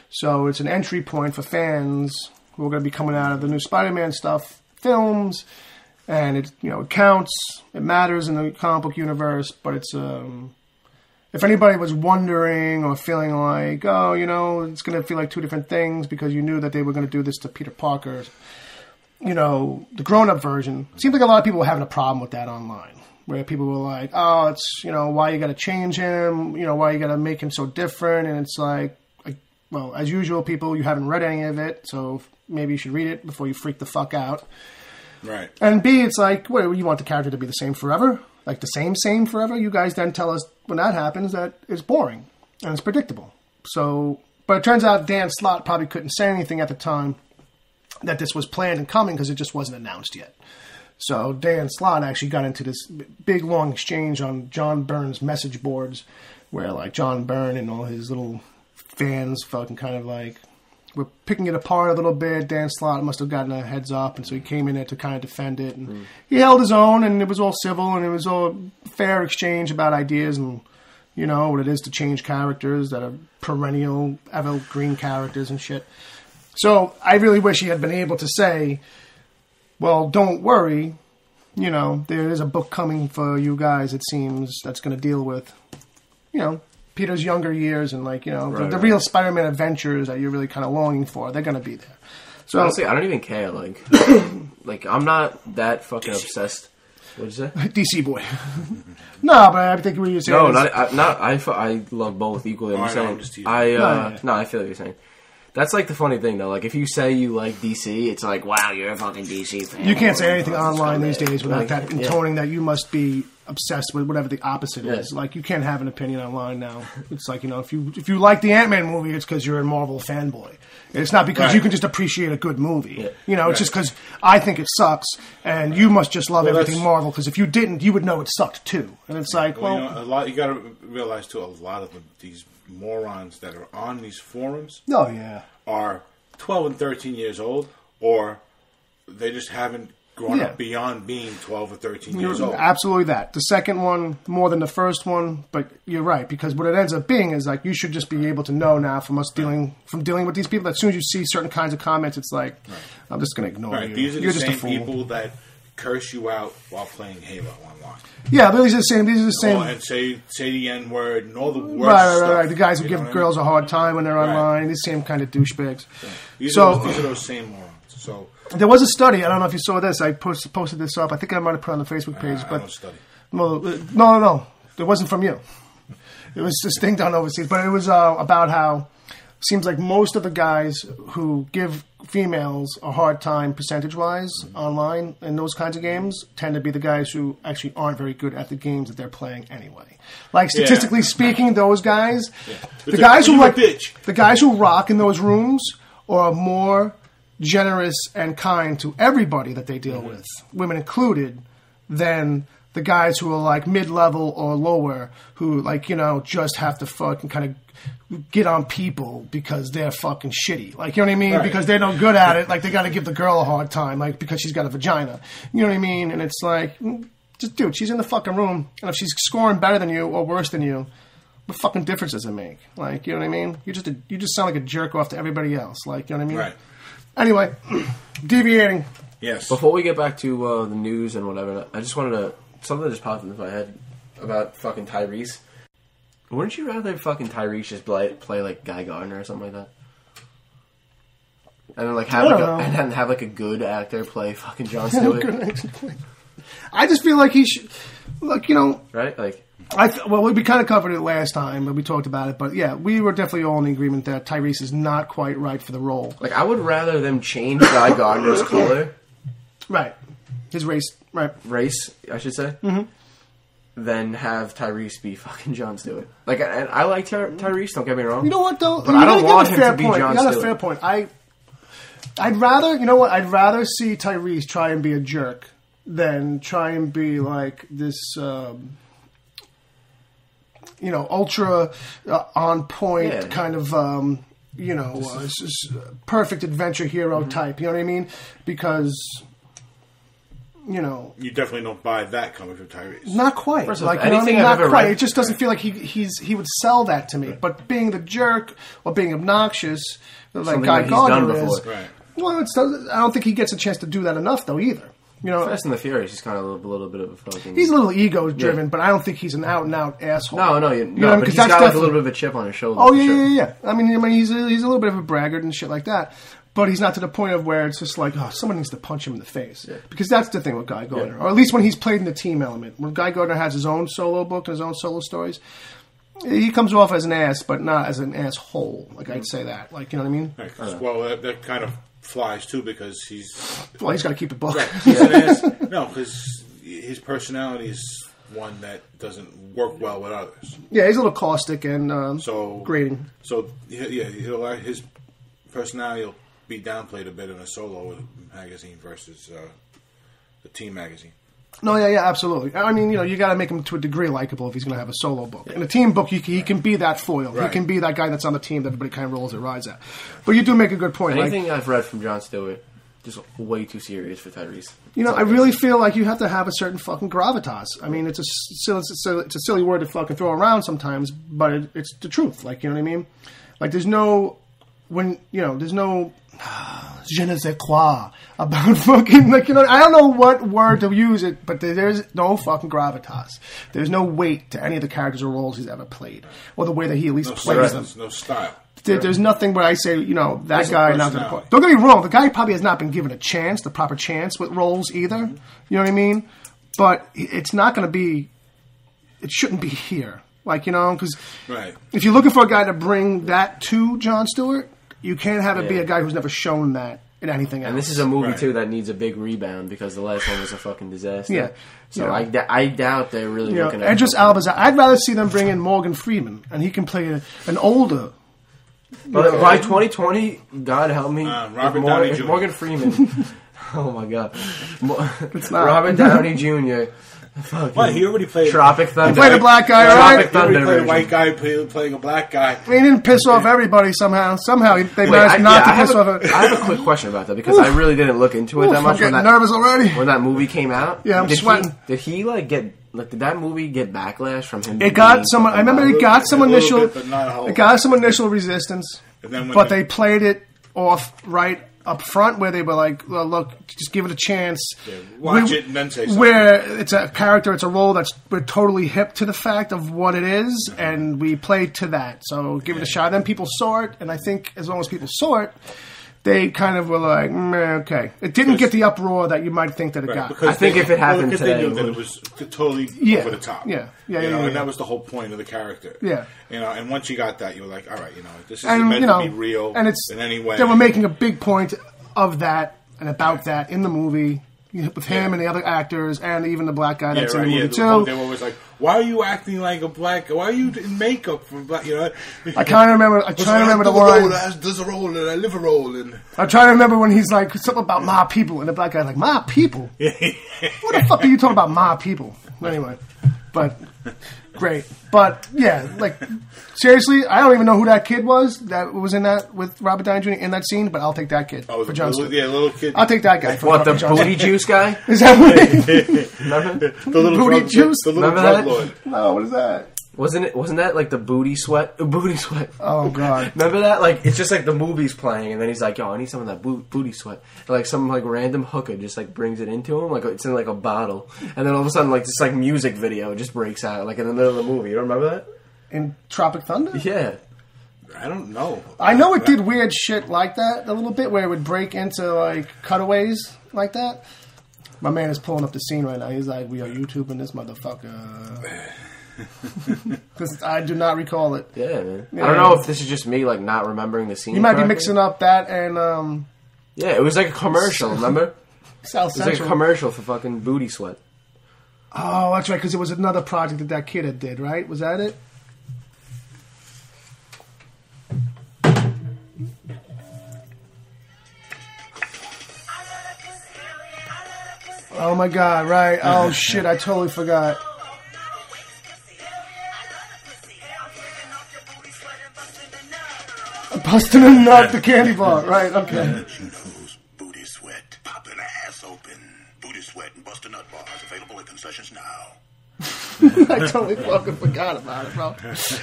So it's an entry point for fans who are going to be coming out of the new Spider-Man films, and it, you know, it counts, it matters in the comic book universe, but it's if anybody was wondering or feeling like, oh, you know, it's going to feel like two different things because you knew that they were going to do this to Peter Parker, you know, the grown-up version, it seems like a lot of people were having a problem with that online, where people were like, oh, it's, you know, why you got to change him, you know, why you got to make him so different, and it's like, well, as usual, people, you haven't read any of it, so maybe you should read it before you freak the fuck out. Right. And B, it's like, what, you want the character to be the same forever? Like the same forever? You guys then tell us when that happens that it's boring and it's predictable. So, but it turns out Dan Slott probably couldn't say anything at the time that this was planned and coming because it just wasn't announced yet. So Dan Slott actually got into this big long exchange on John Byrne's message boards where like John Byrne and all his little fans fucking kind of like were picking it apart a little bit. Dan Slott must have gotten a heads up, and so he came in there to kind of defend it. And he held his own, and it was all civil, and it was all fair exchange about ideas and, you know, what it is to change characters that are perennial, evergreen characters and shit. So I really wish he had been able to say, well, don't worry, you know, there is a book coming for you guys, it seems, that's going to deal with, you know, Peter's younger years and, like, you know, the real Spider-Man adventures that you're really kind of longing for. They're going to be there. So honestly, I don't even care. Like, like I'm not that fucking obsessed. What'd you say? DC boy. No, but I think what you're saying. No, I love both equally. I'm saying no, I feel what you're saying. That's like the funny thing, though. Like, if you say you like DC, it's like, wow, you're a fucking DC fan. You can't say anything online these days without that intoning that you must be obsessed with whatever the opposite is. Like, you can't have an opinion online now. It's like, you know, if you like the Ant-Man movie, it's because you're a Marvel fanboy. It's not because you can just appreciate a good movie. Yeah. You know, it's just because I think it sucks, and you must just love everything Marvel, because if you didn't, you would know it sucked too. And it's like, well... You know, you got to realize, too, a lot of these morons that are on these forums are 12 and 13 years old, or they just haven't grown up beyond being 12 or 13 years old. Absolutely that. The second one, more than the first one, but you're right, because what it ends up being is like you should just be able to know now from us dealing with these people that as soon as you see certain kinds of comments, it's like, I'm just going to ignore you. These are you're the just same people that curse you out while playing Halo online. Yeah, but these are the same. And say the N-word and all the worst stuff. Right. The guys who give girls a hard time when they're online. These same kind of douchebags. Yeah. These are those same morons. So there was a study. I don't know if you saw this. I posted this up. I think I might have put it on the Facebook page. I don't study. No. It wasn't from you. It was this thing done overseas. But it was about how it seems like most of the guys who give females a hard time percentage-wise online in those kinds of games tend to be the guys who actually aren't very good at the games that they're playing anyway. Like, statistically speaking, those guys, the guys who rock in those rooms are more generous and kind to everybody that they deal with, women included, than the guys who are like mid-level or lower who, like, you know, just have to fucking kind of get on people because they're fucking shitty. Like, you know what I mean? Right. Because they're no good at it. Like, they got to give the girl a hard time, like, because she's got a vagina. You know what I mean? And it's like, just, dude, she's in the fucking room, and if she's scoring better than you or worse than you, what fucking difference does it make? Like, you know what I mean? You just sound like a jerk off to everybody else. Like, you know what I mean? Right. Anyway, deviating. Yes. Before we get back to the news and whatever, I just wanted to... Something just popped into my head about fucking Tyrese. Wouldn't you rather fucking Tyrese just play like Guy Gardner or something like that? And then like have a good actor play fucking Jon Stewart? I just feel like he should... Like, you know... Right? Like... we kind of covered it last time, but we talked about it. But yeah, we were definitely all in agreement that Tyrese is not quite right for the role. Like, I would rather them change Guy Gardner's color Right. His race. Right. Race, I should say. Mm-hmm. Then have Tyrese be fucking Jon Stewart. Like, and I like Tyrese. Don't get me wrong. You know what though? But I don't want him to be Jon Stewart. You got a fair point. I'd rather, you know what? I'd rather see Tyrese try and be a jerk than try and be like this, ultra on point kind of, perfect adventure hero type. You know what I mean? Because, you definitely don't buy that coming from Tyrese. Not quite. Like, not quite. It just doesn't feel like he would sell that to me. Right. But being the jerk or being obnoxious, like Guy Gardner is. Right. Well, I don't think he gets a chance to do that enough, though, either. Fast and the Furious, he's kind of a little bit of a fucking... He's a little ego-driven, but I don't think he's an out-and-out asshole. No, but he's got like a little bit of a chip on his shoulder. Oh, yeah. I mean, he's a little bit of a braggart and shit like that, but he's not to the point of where it's just like, oh, someone needs to punch him in the face. Yeah. Because that's the thing with Guy Gardner, or at least when he's played in the team element. When Guy Gardner has his own solo book and his own solo stories, he comes off as an ass, but not as an asshole. Like, I'd say that. Like, you know what I mean? Right, well, that kind of flies too because he's got to keep it book. Right. He's an ass. No, because his personality is one that doesn't work well with others. Yeah, he's a little caustic and grating. So his personality will be downplayed a bit in a solo magazine versus the team magazine. No, yeah, absolutely. I mean, you got to make him to a degree likable if he's going to have a solo book. Yeah. In a team book, he can be that foil. Right. He can be that guy that's on the team that everybody kind of rolls their eyes at. But you do make a good point. Anything I've read from Jon Stewart, just way too serious for Tyrese. I really feel like you have to have a certain fuking gravitas. I mean, it's a silly word to fucking throw around sometimes, but it's the truth. Like, you know what I mean? Like, there's no je ne sais quoi about fucking, like, I don't know what word to use it, but there's no fucking gravitas. There's no weight to any of the characters or roles he's ever played, or the way that he at least plays them. No style. There's nothing where I say, that guy not going to play. Don't get me wrong, the guy probably has not been given the proper chance with roles either. Mm-hmm. You know what I mean? But it's not going to be, it shouldn't be here. Like, because if you're looking for a guy to bring that to Jon Stewart, you can't have it be a guy who's never shown that in anything else. And this is a movie, too, that needs a big rebound because the last one was a fucking disaster. Yeah. So I doubt they're really looking at Idris Elba's. I'd rather see them bring in Morgan Freeman, and he can play an older... But by 2020, God help me, Robert Downey Jr. Morgan Freeman... oh, my God. It's not. Robert Downey Jr., What, he already played Tropic Thunder. He played a black guy, right? Tropic Thunder. He played a white guy playing a black guy. He didn't piss off everybody somehow. Somehow they managed not to piss off. I have a quick question about that because I really didn't look into it that much. I'm getting nervous already. When that movie came out, yeah, I'm sweating. Did that movie get backlash from him? It got some. I remember it got some initial. It got some initial resistance, but they played it off right up front where they were like, well, look, just give it a chance. Yeah, watch it and then say something. Where it's a character, it's a role we're totally hip to the fact of what it is, and we played to that. So give it a shot. Then people saw it, and I think as long as people saw it, they kind of were like, okay. It didn't get the uproar that you might think that it got. I think if it happened today, they knew that it was totally over the top. And that was the whole point of the character. Yeah. And once you got that, you were like, all right, this isn't meant to be real in any way. They were making a big point of that and about that in the movie. With him and the other actors and even the black guy that's in the movie too. They were always like, "Why are you acting like a black? Why are you in makeup for black?" I kind of remember. I try to remember the line. There's a role and I live a role. I try to remember when he's like something about my people, and the black guy's like, "My people? What the fuck are you talking about, my people?" Anyway, but great. But yeah, like seriously, I don't even know who that kid was that was in that with Robert Downey Jr. in that scene, but I'll take that kid for Jon Stewart. Yeah, little kid. I'll take that guy. For what, the booty juice guy? Is that what it is? Remember? The little booty juice? The little drug lord. No, what is that? Wasn't that like the booty sweat? Booty sweat. Oh, God. Remember that? Like, it's just like the movie's playing, and then he's like, yo, I need some of that booty sweat. And like some like random hooker just like brings it into him, like it's in like a bottle. And then all of a sudden, like this like music video just breaks out, like in the middle of the movie. You don't remember that? In Tropic Thunder? Yeah. I don't know. I know it did weird shit like that a little bit, where it would break into like cutaways like that. My man is pulling up the scene right now. He's like, we are YouTubing this motherfucker. Because I do not recall it. Yeah, man. Yeah. I don't know if this is just me, like, not remembering the scene. You might be mixing up that and... Yeah, it was like a commercial, remember? South Central. It's like a commercial for fucking Booty Sweat. Oh, that's right, because it was another project that kid had did, right? Was that it? Oh my god, right. Oh shit, I totally forgot. Busting a nut, the candy bar, right, okay. Booty Sweat, popping ass open. Booty Sweat and Bust a Nut bars available at concessions now. I totally fucking forgot about it, bro.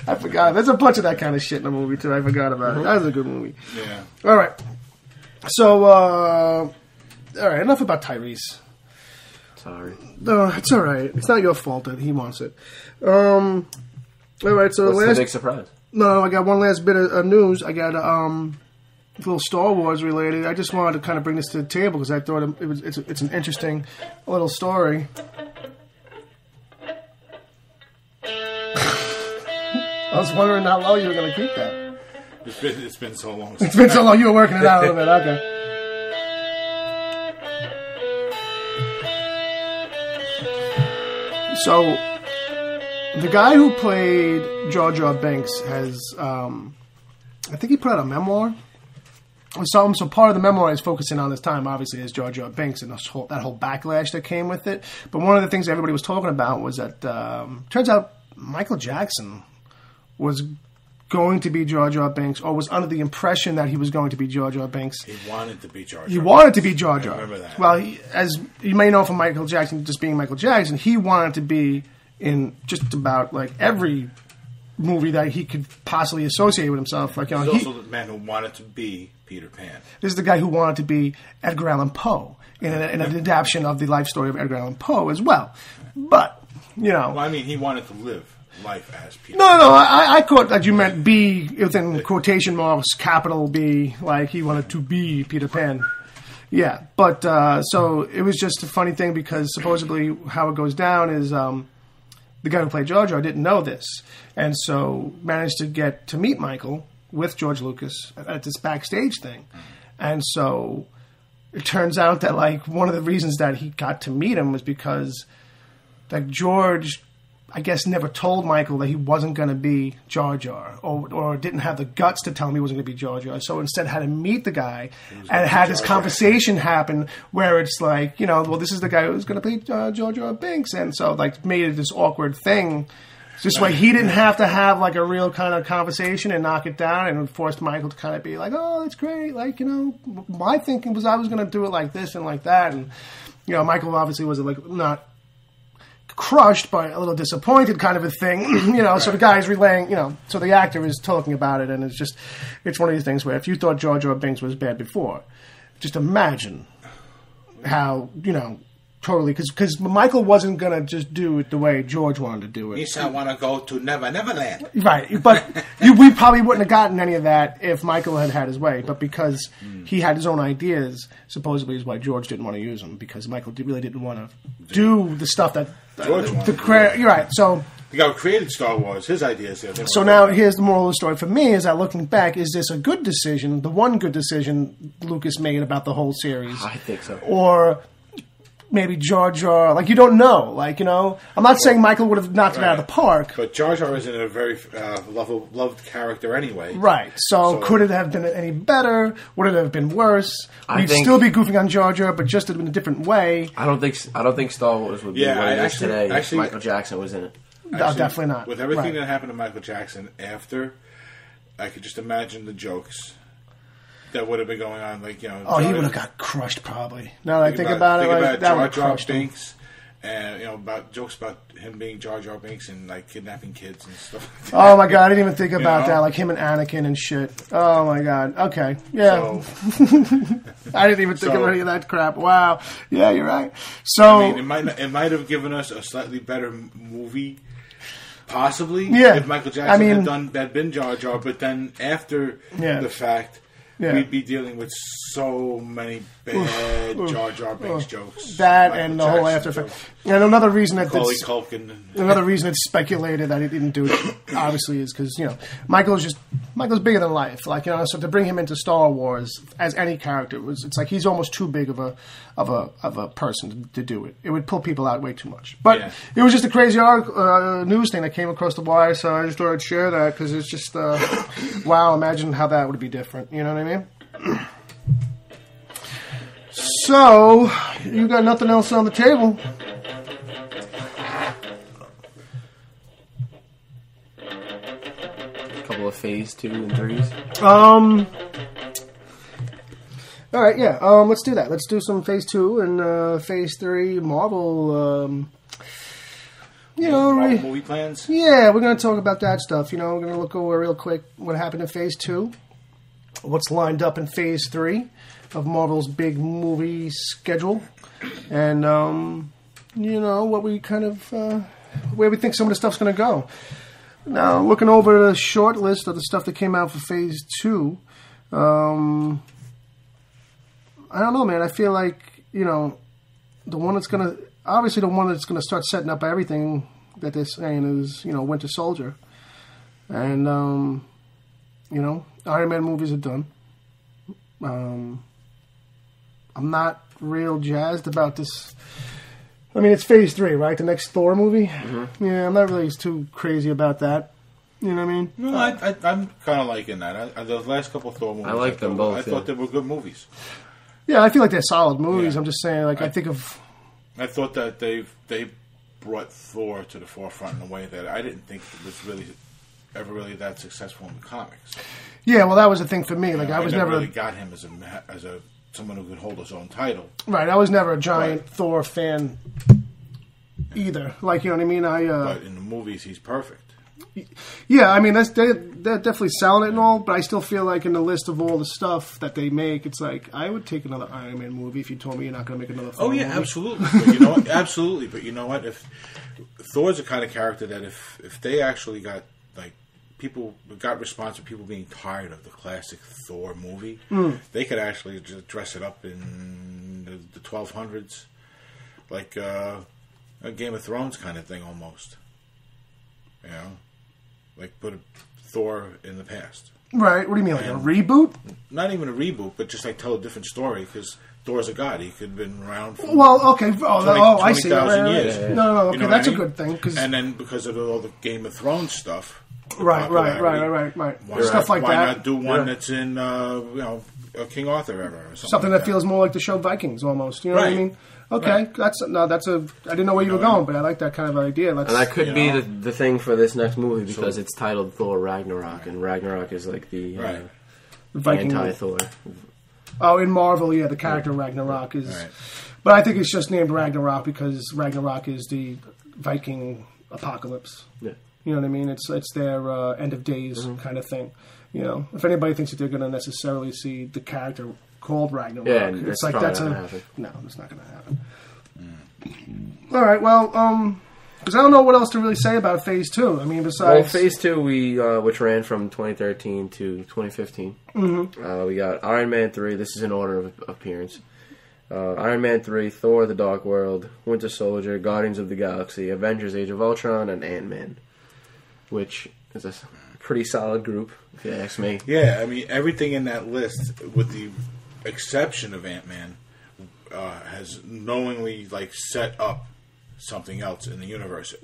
I forgot. There's a bunch of that kind of shit in the movie, too. I forgot about it. That was a good movie. Yeah. All right. So, all right, enough about Tyrese. Sorry. No, it's all right. It's not your fault that he wants it. All right, so What's the big surprise? No, I got one last bit of news. I got a little Star Wars related. I just wanted to kind of bring this to the table because I thought it's an interesting little story. I was wondering how long you were going to keep that. It's been so long. It's been so long. You were working it out a little bit. Okay. So, the guy who played Jar Jar Binks has, I think he put out a memoir. So part of the memoir is focusing on his time, obviously, as Jar Jar Binks and that whole backlash that came with it. But one of the things everybody was talking about was that, turns out Michael Jackson was going to be Jar Jar Binks, or was under the impression that he was going to be Jar Jar Binks. He wanted to be Jar Jar. He wanted to be Jar Jar. I remember that. Well, as you may know from Michael Jackson, just being Michael Jackson, he wanted to be in just about like every movie that he could possibly associate with himself. Like, you know, he's also the man who wanted to be Peter Pan. This is the guy who wanted to be Edgar Allan Poe in an adaptation of the life story of Edgar Allan Poe as well. But, you know... Well, I mean, he wanted to live life as Peter Pan. No, I caught that you meant B within quotation marks, capital B, like he wanted to be Peter Pan. Yeah, but so it was just a funny thing because supposedly how it goes down is the guy who played Jar Jar didn't know this, and so managed to get to meet Michael with George Lucas at this backstage thing. And so it turns out that like one of the reasons that he got to meet him was because like George, I guess, never told Michael that he wasn't going to be Jar Jar, or didn't have the guts to tell him he wasn't going to be Jar Jar. So instead had to meet the guy and had this conversation happen where it's like, you know, well, this is the guy who's going to play Jar Jar Binks. And so like made it this awkward thing. This way he didn't have to have like a real kind of conversation and knock it down, and forced Michael to kind of be like, oh, that's great. Like, you know, my thinking was I was going to do it like this and like that. And, you know, Michael obviously was like not crushed, but a little disappointed kind of a thing, you know, so the guy's relaying, you know, so the actor is talking about it, and it's one of these things where if you thought Jar Jar Binks was bad before, just imagine how, you know, totally, because Michael wasn't going to just do it the way George wanted to do it. He said, I want to go to Neverland. Right, but we probably wouldn't have gotten any of that if Michael had his way, but because he had his own ideas, supposedly is why George didn't want to use them, because Michael really didn't want to do the stuff that... George wanted. You're right, so... The guy who created Star Wars, his ideas... So now, here's the moral of the story for me, is that looking back, is this a good decision, the one good decision Lucas made about the whole series? I think so. Or... maybe Jar Jar, like, you don't know, like, you know, I'm not saying Michael would have knocked it out of the park. But Jar Jar isn't a very loved character anyway. Right, so could it have been any better? Would it have been worse? We'd still be goofing on Jar Jar, but just in a different way. I don't think Star Wars would be what it is today if Michael Jackson was in it. No, definitely not. With everything that happened to Michael Jackson after, I could just imagine the jokes that would have been going on, like, you know... Oh, he would have got crushed, probably. Now that I think about it, like, that would have crushed him. And, you know, about jokes about him being Jar Jar Binks and, like, kidnapping kids and stuff like that. Oh, my God, I didn't even think about that. Like, him and Anakin and shit. Oh, my God. Okay. Yeah. I didn't even think of any of that crap. Wow. Yeah, you're right. So... I mean, it might have given us a slightly better movie... Possibly, if Michael Jackson had been Jar Jar, but then after the fact, we'd be dealing with so many bad Jar Jar Binks jokes. That Michael and the Jackson whole After Effects. And another reason that another reason it's speculated that he didn't do it, obviously, is because Michael's bigger than life. So to bring him into Star Wars as any character it's like he's almost too big of a person to do it. It would pull people out way too much. But it was just a crazy news thing that came across the wire, so I just thought I'd share that because it's just wow. Imagine how that would be different. You know what I mean? So you got nothing else on the table. Couple of Phase 2 and 3s. All right, yeah. Let's do that. Let's do some Phase 2 and Phase 3 Marvel. Marvel movie plans. Yeah, we're going to talk about that stuff. We're going to look over real quick what happened in Phase 2, what's lined up in Phase 3 of Marvel's big movie schedule, and what we kind of where we think some of the stuff's going to go. Now, looking over the short list of the stuff that came out for Phase 2, I don't know, man. I feel like, the one that's going to start setting up everything that they're saying is, Winter Soldier. And, Iron Man movies are done. I'm not real jazzed about this. I mean, it's Phase 3, right? The next Thor movie? Mm-hmm. Yeah, I'm not really too crazy about that. You know what I mean? No, I'm kind of liking that. The last couple of Thor movies, I like them both. I thought they were good movies. Yeah, I feel like they're solid movies. Yeah. I'm just saying, I think of... I thought that they brought Thor to the forefront in a way that I didn't think it was ever really that successful in the comics. Yeah, well, that was the thing for me. I was never really got him as a someone who could hold his own title. Right, I was never a giant Thor fan either. You know what I mean? But in the movies, he's perfect. Yeah, I mean, they're definitely selling it and all, but I still feel like in the list of all the stuff that they make, it's like, I would take another Iron Man movie if you told me you're not going to make another Thor movie. Absolutely. But you know what? Absolutely. But you know what? If Thor's the kind of character that if they actually got, people got response from people being tired of the classic Thor movie, they could actually just dress it up in the 1200s, like a Game of Thrones kind of thing almost. Put a Thor in the past. Right. What do you mean, a reboot? Not even a reboot, but just tell a different story, because Thor's a god. He could have been around for okay. 20,000 I see. Years. Yeah. No, okay, that's a good thing. And then because of all the Game of Thrones stuff... Right. Stuff like that. Why not do one that's in, King Arthur era or something that feels more like the show Vikings almost. You know what I mean? Okay, I didn't know where you were going, but I like that kind of idea. And that could be the thing for this next movie, because it's titled Thor Ragnarok, and Ragnarok is like the anti-Thor. Oh, in Marvel, the character Ragnarok is... Right. But I think it's just named Ragnarok because Ragnarok is the Viking apocalypse. Yeah. You know what I mean? It's their end of days kind of thing. If anybody thinks that they're going to necessarily see the character called Ragnarok, it's like that's no, it's not going to happen. All right, well, because I don't know what else to really say about Phase 2. I mean, besides Phase 2, which ran from 2013 to 2015. Mm-hmm. We got Iron Man 3. This is in order of appearance. Iron Man 3, Thor: The Dark World, Winter Soldier, Guardians of the Galaxy, Avengers: Age of Ultron, and Ant-Man, which is a pretty solid group, if you ask me. Yeah, I mean, everything in that list, with the exception of Ant-Man, has knowingly set up something else in the universe.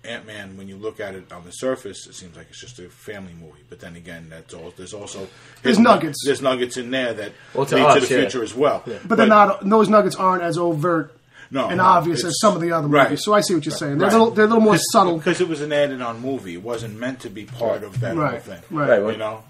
Ant-Man, when you look at it on the surface, it seems like it's just a family movie. But then again, there's also nuggets. There's nuggets in there that lead to the future as well. Yeah. But they're not; those nuggets aren't as overt and obvious as some of the other movies. So I see what you're saying. They're a little more subtle because it was an added-on movie. It wasn't meant to be part of that whole thing. Right.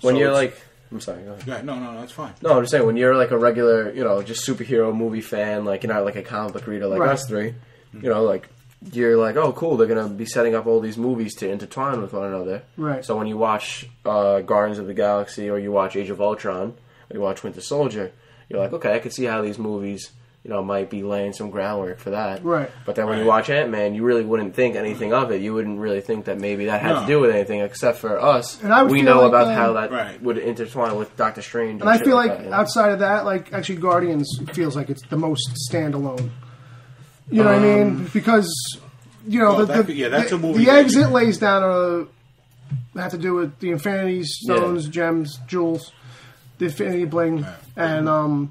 When you're like. I'm sorry, go ahead. Yeah, no, that's fine. No, I'm just saying, when you're like a regular, just superhero movie fan, you're not like a comic book reader like us three, you're like, oh, cool, they're going to be setting up all these movies to intertwine with one another. Right. So when you watch Guardians of the Galaxy, or you watch Age of Ultron, or you watch Winter Soldier, you're like, okay, I can see how these movies, might be laying some groundwork for that. Right. But then when you watch Ant-Man, you really wouldn't think anything of it. You wouldn't really think that maybe that had to do with anything, except for us. And we know about how that would intertwine with Doctor Strange. And I feel like outside of that, like, actually Guardians feels like it's the most standalone. You know what I mean? Because, that's a movie. The eggs it lays down have to do with the Infinity Stones, gems, jewels, the Infinity Bling, and,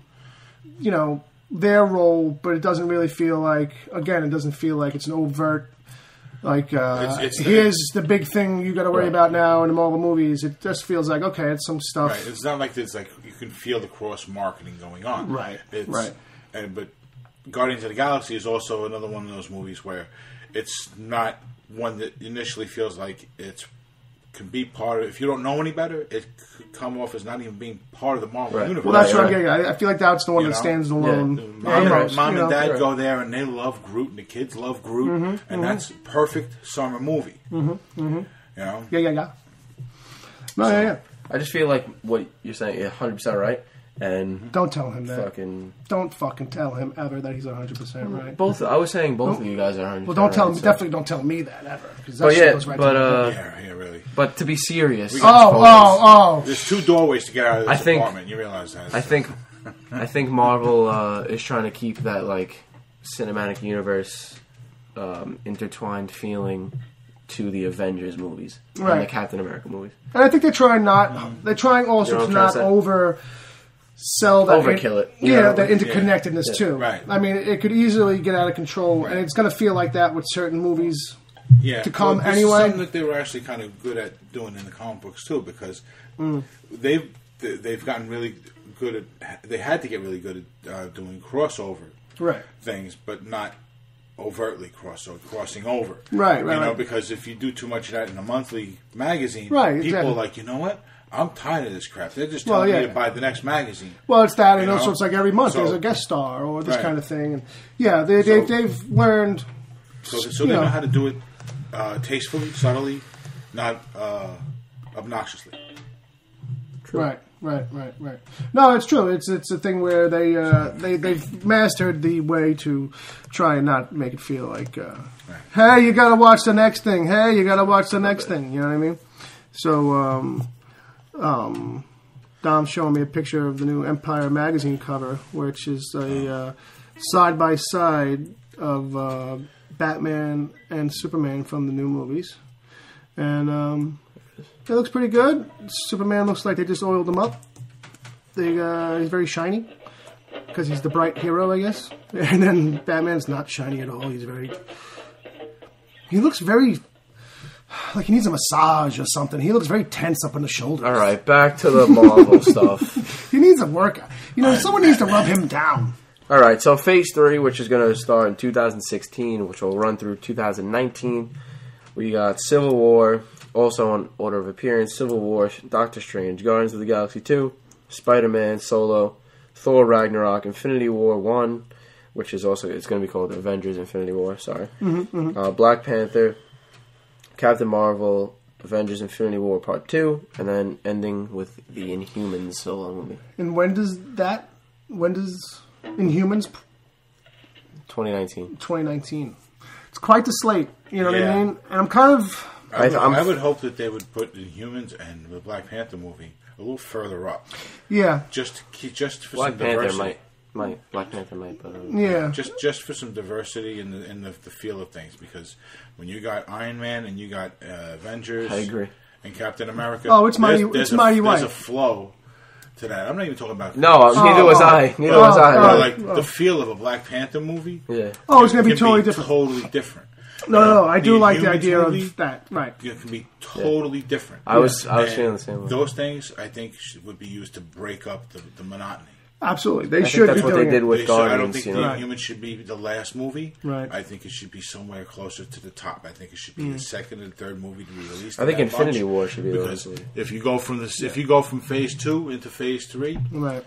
their role, but it doesn't really feel like, it doesn't feel like it's an overt, like, here's the big thing you got to worry about now in the Marvel movies. It just feels like, okay, it's some stuff. Right. It's not like there's, like, you can feel the cross-marketing going on. Right. But Guardians of the Galaxy is also another one of those movies where it's not one that initially feels like it can be part of. If you don't know any better, it could come off as not even being part of the Marvel universe. Well, that's what I'm getting at. I feel like that's the one that stands alone. Mom and Dad go there and they love Groot, and the kids love Groot, and that's perfect summer movie. Yeah. I just feel like what you're saying is 100% right. And don't tell him that. Don't fucking tell him ever that he's 100% right. I was saying both of you guys are 100%. Well, don't tell him. Definitely don't tell me that ever. Really. But to be serious. There's two doorways to get out of this apartment. You realize that? I think Marvel is trying to keep that like cinematic universe intertwined feeling to the Avengers movies and the Captain America movies. And I think they're trying also to not sell that overkill it. That interconnectedness too. Right. I mean, it could easily get out of control, and it's going to feel like that with certain movies to come anyway. This is something that they were actually kind of good at doing in the comic books too, because they've gotten really good at. They had to get really good at doing crossover things, but not overtly crossing over. Right. Because if you do too much of that in a monthly magazine, people are like, you know what? I'm tired of this crap. They're just telling me to buy the next magazine. Well, it's that, and also it's like every month there's a guest star or this kind of thing. And they've learned. So they know how to do it tastefully, subtly, not obnoxiously. True. Right. No, it's true. It's a thing where they've mastered the way to try and not make it feel like, hey, you got to watch the next thing. Hey, you got to watch the next thing. You know what I mean? So. Dom's showing me a picture of the new Empire magazine cover, which is a side-by-side of Batman and Superman from the new movies. And it looks pretty good. Superman looks like they just oiled him up. He's very shiny, because he's the bright hero, I guess. And then Batman's not shiny at all. He looks very... like he needs a massage or something. He looks very tense up on the shoulders. All right, back to the Marvel stuff. He needs a workout. Someone needs to rub him down. All right, so Phase 3, which is going to start in 2016, which will run through 2019. We got Civil War, also on order of appearance, Civil War, Doctor Strange, Guardians of the Galaxy 2, Spider-Man, Solo, Thor Ragnarok, Infinity War 1, which is also, it's going to be called Avengers Infinity War, sorry. Black Panther, Captain Marvel, Avengers Infinity War Part 2, and then ending with the Inhumans solo movie. And when does Inhumans? 2019. 2019. It's quite the slate, you know what I mean? And I'm kind of... I would hope that they would put Inhumans and the Black Panther movie a little further up. Yeah. Just for Black some Panther diversity. Black Panther might, but just for some diversity in the feel of things, because when you got Iron Man and you got Avengers, I agree, and Captain America, it's mighty white. There's a flow to that. I'm not even talking about. No, neither was I. The feel of a Black Panther movie. Yeah. Oh, it's going to be totally different. Totally different. No, I do like the idea of that. Right. It can be totally different. I was feeling the same way. Those things, I think, would be used to break up the monotony. Absolutely, they should. That's what they did with Guardians. I don't think the Inhumans should be the last movie. Right. I think it should be somewhere closer to the top. I think it should be the second and third movie to be released. I think Infinity War should be the last movie. If you go from Phase 2 into Phase 3, right.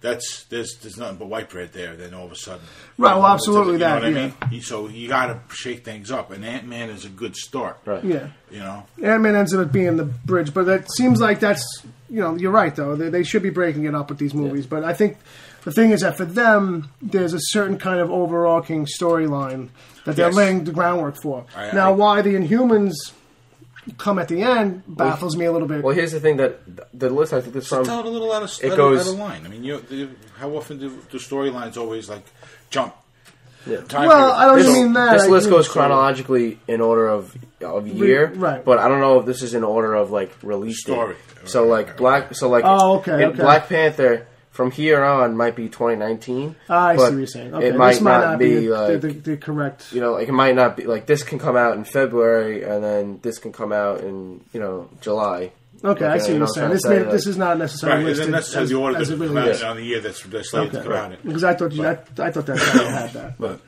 There's nothing but white bread there. Then all of a sudden, right? Well, absolutely, you know what I mean. So you got to shake things up, and Ant-Man is a good start, right? Yeah, you know, Ant-Man ends up being the bridge, but it seems like that's you're right though. They should be breaking it up with these movies, but I think the thing is that for them, there's a certain kind of overarching storyline that they're laying the groundwork for. Why the Inhumans come at the end baffles me a little bit. Well, here's the thing that the list I think is from. It's a little out of line. I mean, how often do the storylines always like jump? Yeah. Well, I don't mean that. This list goes chronologically in order of year, right? But I don't know if this is in order of like release story. Date. So like Black. So like Black Panther. From here on, might be 2019. I see what you're saying. Okay. It might not be like the correct. Like it might not be like this can come out in February, and then this can come out in July. Okay, I see what you're saying. This is not necessarily listed. Isn't necessarily the order that really is on the year that's slated to come out. Because I thought that's how you had that. But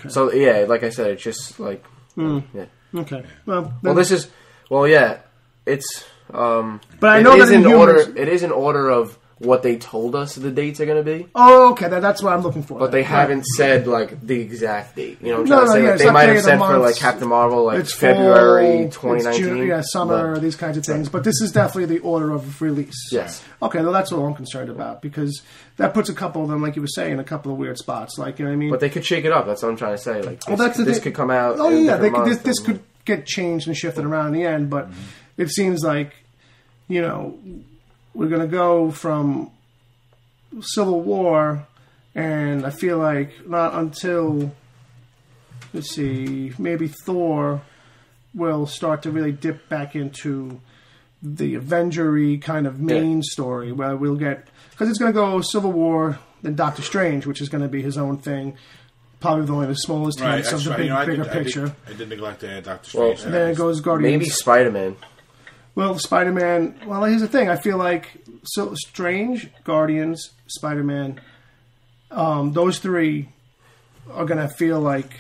so yeah, like I said, it's just like Okay. Well, this is it's. But I know that in order. It is in order of what they told us the dates are going to be. Oh, okay. That's what I'm looking for. But they haven't said, like, the exact date. You know what I'm trying to say? They might have said for, like, Captain Marvel, like, it's fall, February 2019. June, summer, these kinds of things. But this is definitely the order of release. Yes. Okay, well, that's what I'm concerned about. Because that puts a couple of them, like you were saying, in a couple of weird spots. Like, you know what I mean? But they could shake it up. That's what I'm trying to say. Like, this could come out this could get changed and shifted around in the end. But it seems like, we're going to go from Civil War, and I feel like not until, let's see, maybe Thor will start to really dip back into the Avenger-y kind of main story, where we'll get, because it's going to go Civil War, then Doctor Strange, which is going to be his own thing, probably only the smallest hints of the bigger picture. I did neglect to add Doctor Strange. And then it goes Guardians. Maybe Spider-Man. Well, Spider-Man, here's the thing. I feel like Strange, Guardians, Spider-Man, those three are going to feel like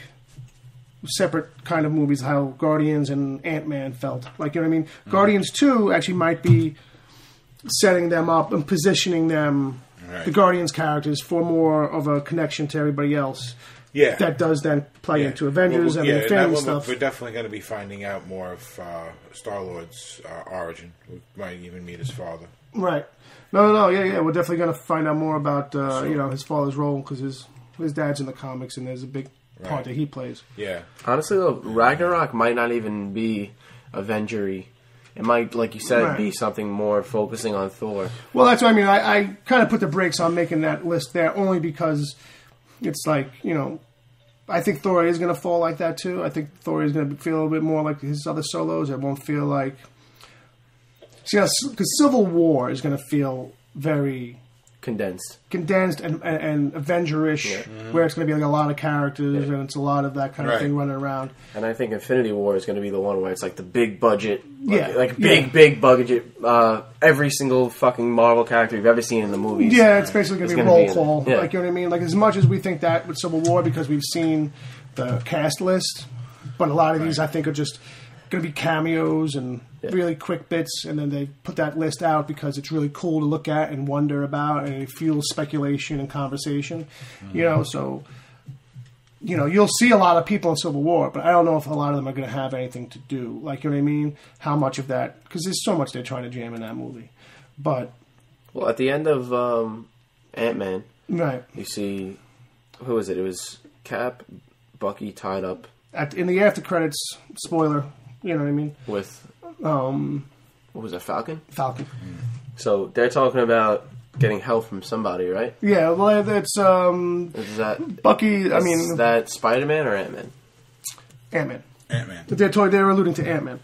separate kind of movies, how Guardians and Ant-Man felt. Like, you know what I mean? Guardians 2 actually might be setting them up and positioning them, the Guardians characters, for more of a connection to everybody else. Yeah. That does then play into Avengers and Infinity stuff. We're definitely going to be finding out more of Star-Lord's origin. We might even meet his father. Right. No. Yeah. We're definitely going to find out more about his father's role, because his dad's in the comics and there's a big part that he plays. Yeah. Honestly, though, Ragnarok might not even be Avenger-y. It might, like you said, be something more focusing on Thor. Well, that's what I mean. I kind of put the brakes on making that list there only because it's like, I think Thor is going to fall like that too. I think Thor is going to feel a little bit more like his other solos. It won't feel like... because Civil War is going to feel very... condensed and Avenger-ish, where it's going to be like a lot of characters and it's a lot of that kind of thing running around. And I think Infinity War is going to be the one where it's like the big budget, big budget, every single fucking Marvel character you've ever seen in the movies. Yeah, it's basically going to be roll call. Like, you know what I mean? Like, as much as we think that with Civil War, because we've seen the cast list, but a lot of these I think are just going to be cameos and really quick bits, and then they put that list out because it's really cool to look at and wonder about, and it fuels speculation and conversation. So you'll see a lot of people in Civil War, but I don't know if a lot of them are going to have anything to do. Like, you know what I mean? How much of that? Because there's so much they're trying to jam in that movie. But at the end of Ant-Man, you see, who was it? It was Cap, Bucky tied up in the after credits. Spoiler. You know what I mean? With, what was it, Falcon? Falcon. So they're talking about getting help from somebody, right? Yeah, well, it's, is that Bucky, is that Spider-Man or Ant-Man? Ant-Man. Ant-Man. They're alluding to Ant-Man.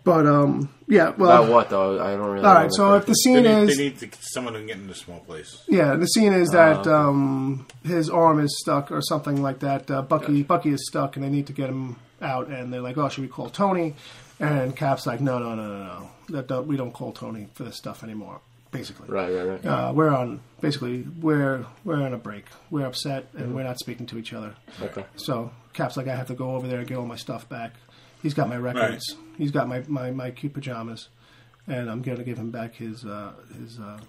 But, well... About what, though? I don't really know. Alright, so if the scene They need someone to get into a small place. Yeah, the scene is that his arm is stuck or something like that. Bucky is stuck and they need to get him out, and they're like, should we call Tony? And Cap's like, no. We don't call Tony for this stuff anymore, basically. Right. We're on a break. We're upset, and we're not speaking to each other. Okay. So Cap's like, I have to go over there and get all my stuff back. He's got my records. Right. He's got my cute pajamas. And I'm going to give him back his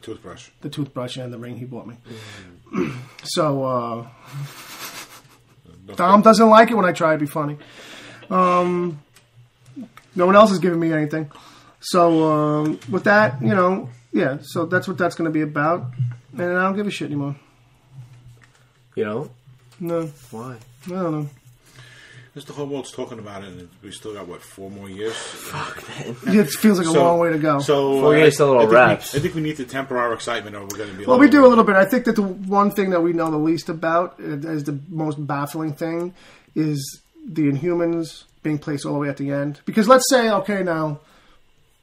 toothbrush. The toothbrush and the ring he bought me. Mm-hmm. So, Dom doesn't like it when I try to be funny. No one else is giving me anything. So with that, yeah. So that's what that's going to be about, and I don't give a shit anymore. You know? No. Why? I don't know. Because the whole world's talking about it, and we still got, 4 more years? Fuck, man. Yeah, it feels like a long way to go. So, 4 years, still a little wraps. I think we need to temper our excitement, or we're going to be... Well, we do a little bit. I think that the one thing that we know the least about, as the most baffling thing, is the Inhumans being placed all the way at the end. Because let's say, okay, now,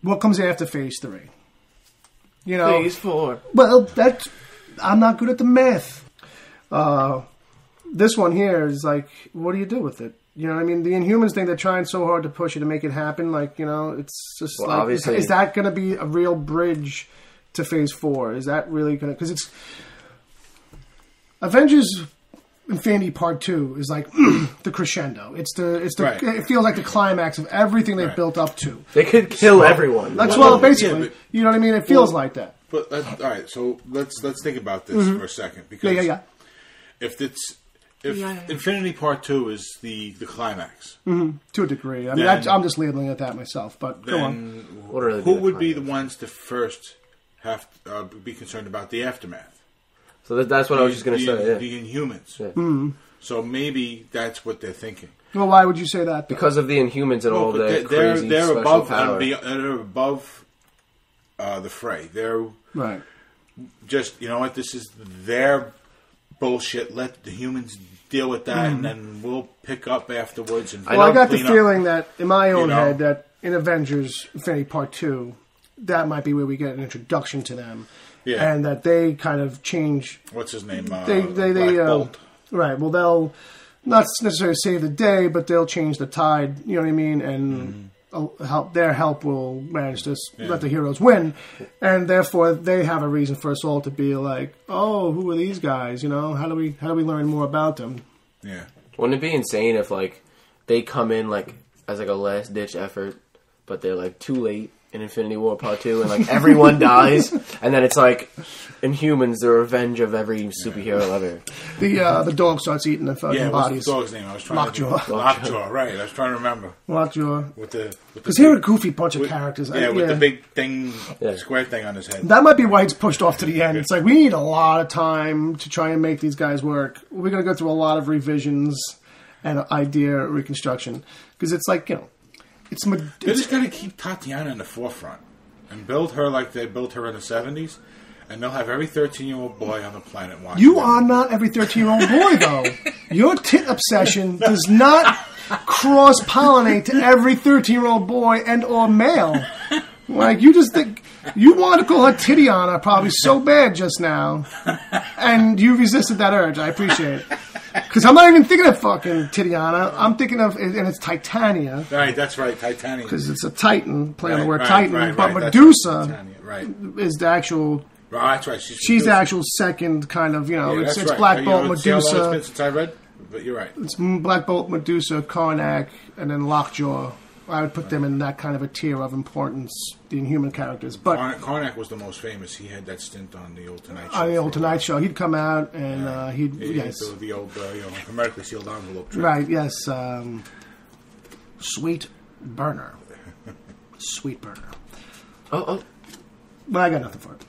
what comes after Phase 3? Phase 4. Well, I'm not good at the math. This one here is like, what do you do with it? You know what I mean? The Inhumans thing, they're trying so hard to push it to make it happen. Like, it's just obviously, is that going to be a real bridge to Phase 4? Is that really going to... Because it's... Avengers Infinity Part 2 is like the crescendo. Right. It feels like the climax of everything they've built up to. They could kill everyone. That's basically. Yeah, you know what I mean? It feels like that. But, all right, so let's think about this for a second. Because If Infinity Part 2 is the climax. Mm-hmm. To a degree. I mean, I'm just labeling it that myself, but go on. Who would be the ones to first have to be concerned about the aftermath? So that's what I was just going to say. Yeah. The Inhumans. Yeah. Mm-hmm. So maybe that's what they're thinking. Well, why would you say that? Though? Because of the Inhumans and all their crazy they're special above power. They're above the fray. They're right. Just, you know what, this is their bullshit. Let the humans deal with that, and then we'll pick up afterwards. And I got the feeling that, in my own head, that in Avengers Infinity Part 2, that might be where we get an introduction to them. Yeah. And that they kind of change... What's his name? Black Bolt. Right. Well, they'll not necessarily save the day, but they'll change the tide, you know what I mean? And their help will manage to let the heroes win. And therefore, they have a reason for us all to be like, oh, who are these guys? You know, how do we learn more about them? Yeah. Wouldn't it be insane if, they come in, as, a last-ditch effort, but they're, too late in Infinity War Part 2, and, everyone dies, and then it's, Inhumans, the revenge of every superhero ever. The dog starts eating the fucking bodies. What's the dog's name? I was trying Lockjaw, right. I was trying to remember. Lockjaw. Because here are a goofy bunch of characters. With the big thing, square thing on his head. That might be why it's pushed off to the end. It's like, we need a lot of time to try and make these guys work. We're going to go through a lot of revisions and idea reconstruction. Because it's they're just going to keep Tatiana in the forefront and build her like they built her in the 70s, and they'll have every 13-year-old boy on the planet watching. You are not every 13-year-old boy, though. Your tit obsession does not cross-pollinate to every 13-year-old boy and or male. You just think... You wanted to call her Titiana probably so bad just now, and you resisted that urge. I appreciate it. Because I'm not even thinking of fucking Titiana. I'm thinking of, and it's Titania. Right, that's right, Titania. Because it's a Titan, playing the word Titan. But Medusa is the actual... Oh, that's right. She's the actual second kind of, it's Black Bolt, Medusa. See how long it's been since I read? But you're right. It's Black Bolt, Medusa, Karnak, and then Lockjaw. I would put them in that kind of a tier of importance, the Inhuman characters. But Karnak was the most famous. He had that stint on the old Tonight Show. On the old Tonight Show. He'd come out and he'd do the old, hermetically sealed envelope trick. Right, yes. Sweet burner. Sweet burner. Oh. But I got nothing for it.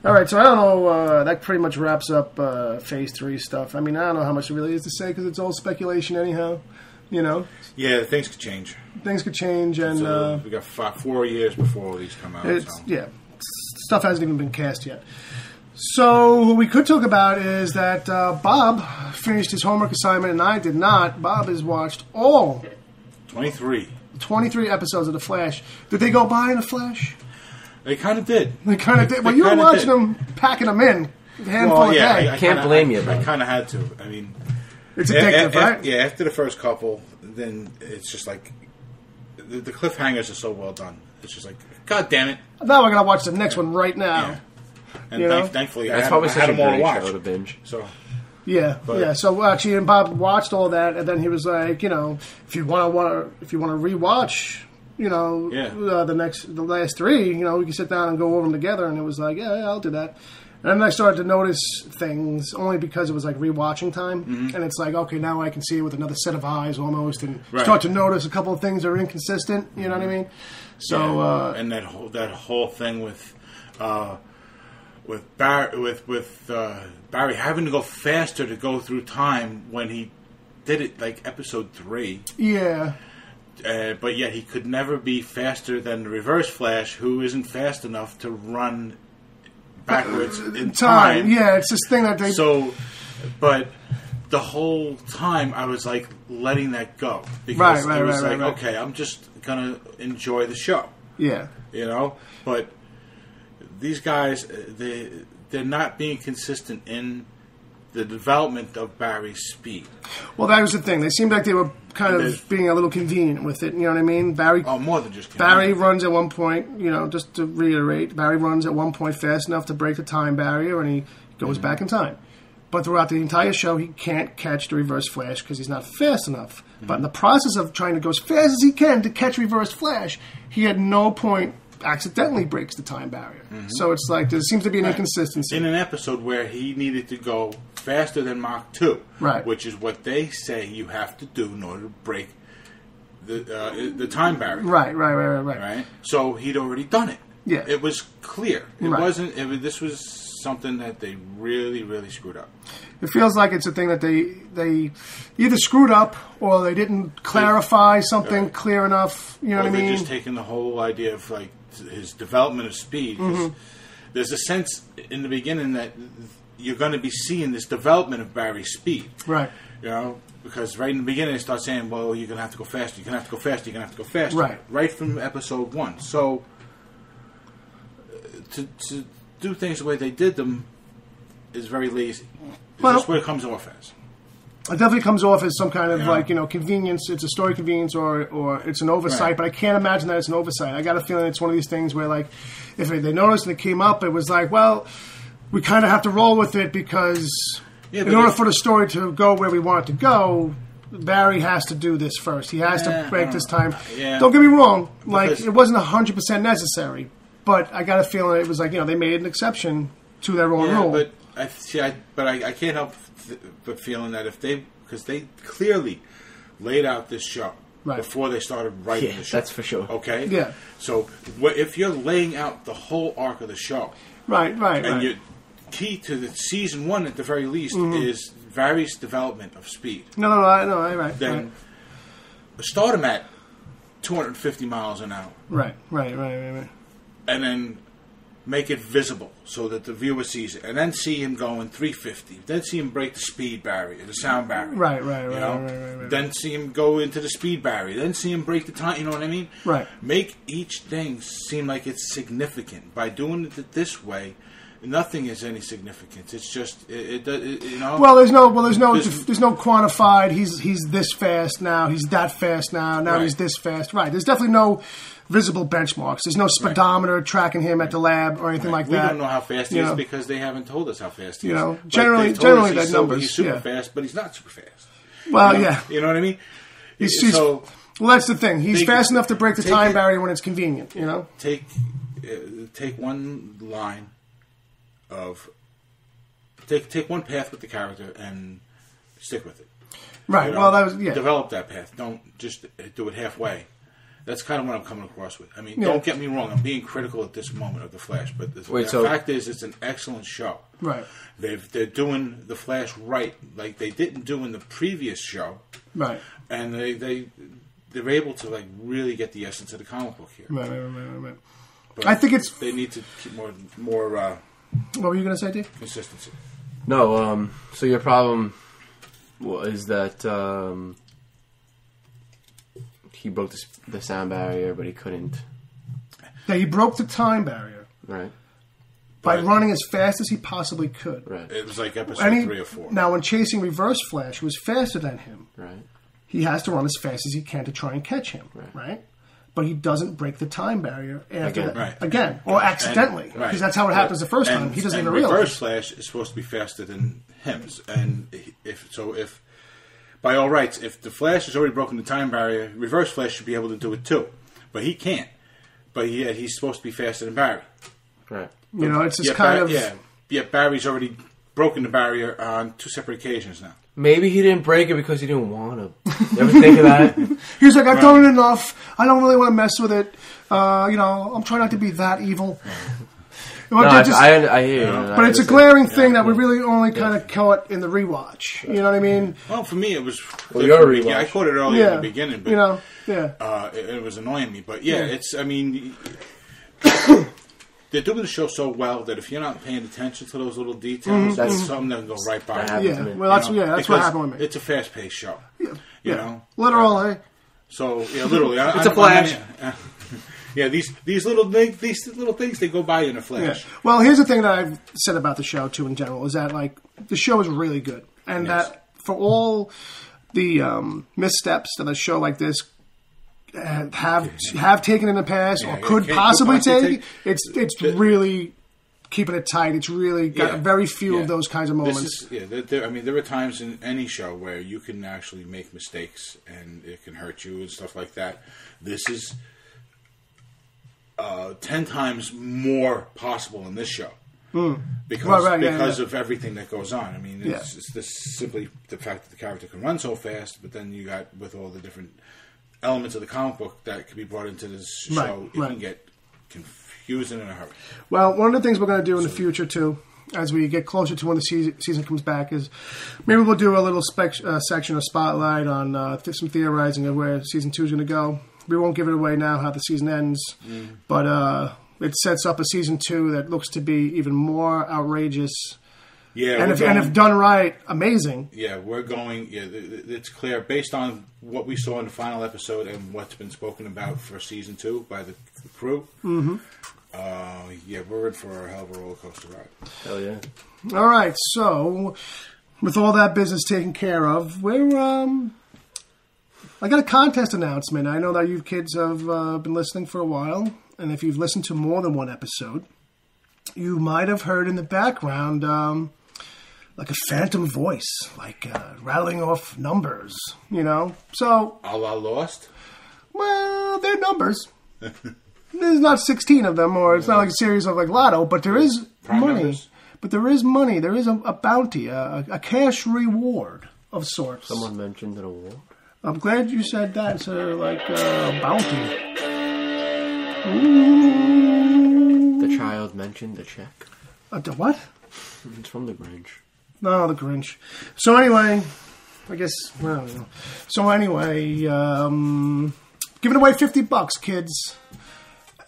All right, so I don't know. That pretty much wraps up Phase 3 stuff. I mean, I don't know how much it really is to say because it's all speculation anyhow. Yeah, things could change. Things could change, and we got 4 years before all these come out. Yeah, stuff hasn't even been cast yet. So what we could talk about is that Bob finished his homework assignment, and I did not. Bob has watched all 23 episodes of The Flash. Did they go by in The Flash? They kind of did. Well, you were watching them, packing them in, handful a day. I can't blame you. I kind of had to. I mean. It's addictive, right? Yeah, after the first couple, then it's just like... The cliffhangers are so well done. It's just like, God damn it. Now we're going to watch the next one right now. Yeah. And thankfully, I had them all to watch. To binge. So... Yeah. So actually, and Bob watched all that, and then he was like, if you want to rewatch, the last 3, we can sit down and go over them together. And it was like, yeah, I'll do that. And then I started to notice things only because it was like rewatching time. Mm-hmm. And it's like, okay, now I can see it with another set of eyes almost and start to notice a couple of things that are inconsistent. You know what I mean? So and that whole thing with Barry having to go faster to go through time when he did it like episode 3. Yeah. But yet he could never be faster than the Reverse Flash, who isn't fast enough to run backwards in time. Yeah, it's this thing that they... So, but the whole time I was like letting that go. Because it was okay, I'm just going to enjoy the show. Yeah. You know? But these guys, they're not being consistent in the development of Barry's speed. Well, that was the thing. They seemed like they were kind of being a little convenient with it. You know what I mean? More than just convenient. Barry runs at one point, just to reiterate, Barry runs at one point fast enough to break the time barrier, and he goes back in time. But throughout the entire show, he can't catch the Reverse Flash because he's not fast enough. Mm-hmm. But in the process of trying to go as fast as he can to catch Reverse Flash, he at no point accidentally breaks the time barrier. Mm-hmm. So it's like there seems to be an inconsistency. In an episode where he needed to go faster than Mach 2, which is what they say you have to do in order to break the time barrier. Right. So he'd already done it. Yeah. It was clear. It wasn't. This was something that they really, really screwed up. It feels like it's a thing that they either screwed up or they didn't clarify something clear enough. You know what I mean? They're just taking the whole idea of like his development of speed. Mm-hmm. There's a sense in the beginning that you're going to be seeing this development of Barry's speed. Right. Because right in the beginning they start saying, well, you're going to have to go faster, you're going to have to go faster, you're going to have to go faster. Right. Right from episode 1. So to do things the way they did them is very lazy. That's what it comes off as. It definitely comes off as some kind of convenience. It's a story convenience or it's an oversight. Right. But I can't imagine that it's an oversight. I got a feeling it's one of these things where like if they noticed and it came up, it was like, well, we kind of have to roll with it because in order for the story to go where we want it to go, Barry has to do this first. He has to break this time. Don't get me wrong. Like it wasn't 100% necessary, but I got a feeling it was like they made an exception to their own rule. But I can't help but feeling that because they clearly laid out this show before they started writing the show. That's for sure. Okay? Yeah. So if you're laying out the whole arc of the show, and your key to the season 1 at the very least is Barry's development of speed. Right. Then start him at 250 miles an hour. Right. And then make it visible so that the viewer sees it, and then see him going 350. Then see him break the speed barrier, the sound barrier. Right. Then see him go into the speed barrier. Then see him break the time. You know what I mean? Right. Make each thing seem like it's significant. By doing it this way, nothing is any significance. It's just Well, there's no quantified. He's this fast now. He's that fast now. Now he's this fast. Right. There's definitely no visible benchmarks. There's no speedometer tracking him at the lab or anything like that. We don't know how fast he is because they haven't told us how fast he is. Generally that numbers. He's super fast, but he's not super fast. Well, You know what I mean? Well, that's the thing. He's fast enough to break the time barrier when it's convenient. Take one line of take one path with the character and stick with it. Right. Well, that was develop that path. Don't just do it halfway. That's kind of what I'm coming across with. I mean, don't get me wrong. I'm being critical at this moment of The Flash, but the fact is, it's an excellent show. Right. They're doing The Flash right, like they didn't do in the previous show. Right. And they're able to like really get the essence of the comic book here. Right. But I think they need to keep more. What were you going to say, Dave? Consistency. No. So your problem is that he broke the sound barrier, but he couldn't. Yeah, he broke the time barrier. Right. By running as fast as he possibly could. Right. It was like episode 3 or 4. Now, when chasing Reverse Flash, who was faster than him, right, he has to run as fast as he can to try and catch him. Right? But he doesn't break the time barrier again, or accidentally, because that's how it happens the first time. He doesn't even realize. Reverse Flash is supposed to be faster than him, and if by all rights, if the Flash has already broken the time barrier, Reverse Flash should be able to do it too, but he can't. But he's supposed to be faster than Barry. Right. It's just kind of Barry's already broken the barrier on 2 separate occasions now. Maybe he didn't break it because he didn't want to. You ever think of that? He's like, I've done it enough. I don't really want to mess with it. I'm trying not to be that evil. I hear you. But it's a glaring thing that we really only kind of caught in the rewatch. You know what I mean? Well, for me, it was... your rewatch. Yeah, I caught it early in the beginning, but... It was annoying me. But it's... I mean... They're doing the show so well that if you're not paying attention to those little details, that's something that can go right by you. Yeah, well, that's what happened with me. It's a fast-paced show. You know? Literally. So, literally. It's a flash. These little things, they go by in a flash. Yeah. Well, here's the thing that I've said about the show, too, in general, is that, like, the show is really good. And that for all the missteps that a show like this have taken in the past or could possibly take, it's really keeping it tight. It's really got very few of those kinds of moments. There are times in any show where you can actually make mistakes and it can hurt you and stuff like that. This is 10 times more possible in this show. Because of everything that goes on. I mean, it's this simply the fact that the character can run so fast, but then you got with all the different elements of the comic book that could be brought into this show, it can get confusing in a hurry. Well, one of the things we're going to do in the future, too, as we get closer to when the season comes back, is maybe we'll do a little section of Spotlight on some theorizing of where Season 2 is going to go. We won't give it away now how the season ends, but it sets up a Season 2 that looks to be even more outrageous. Yeah, and if done right, amazing. Yeah, we're going. Yeah, it's clear based on what we saw in the final episode and what's been spoken about for Season 2 by the crew. Mm-hmm. We're in for a hell of a roller coaster ride. Hell yeah! All right, so with all that business taken care of, I got a contest announcement. I know that you kids have been listening for a while, and if you've listened to more than one episode, you might have heard in the background. Like a phantom voice, like rattling off numbers, So, a la Lost? Well, they're numbers. There's not 16 of them, or it's not like a series of like Lotto, but there is money. Numbers. But there is money. There is a bounty, a cash reward of sorts. Someone mentioned an award. I'm glad you said that instead of like a bounty. Ooh. The child mentioned the check. The what? It's from the Grinch. No, the Grinch. So anyway, I guess, well, I don't know. So anyway, giving away $50, kids.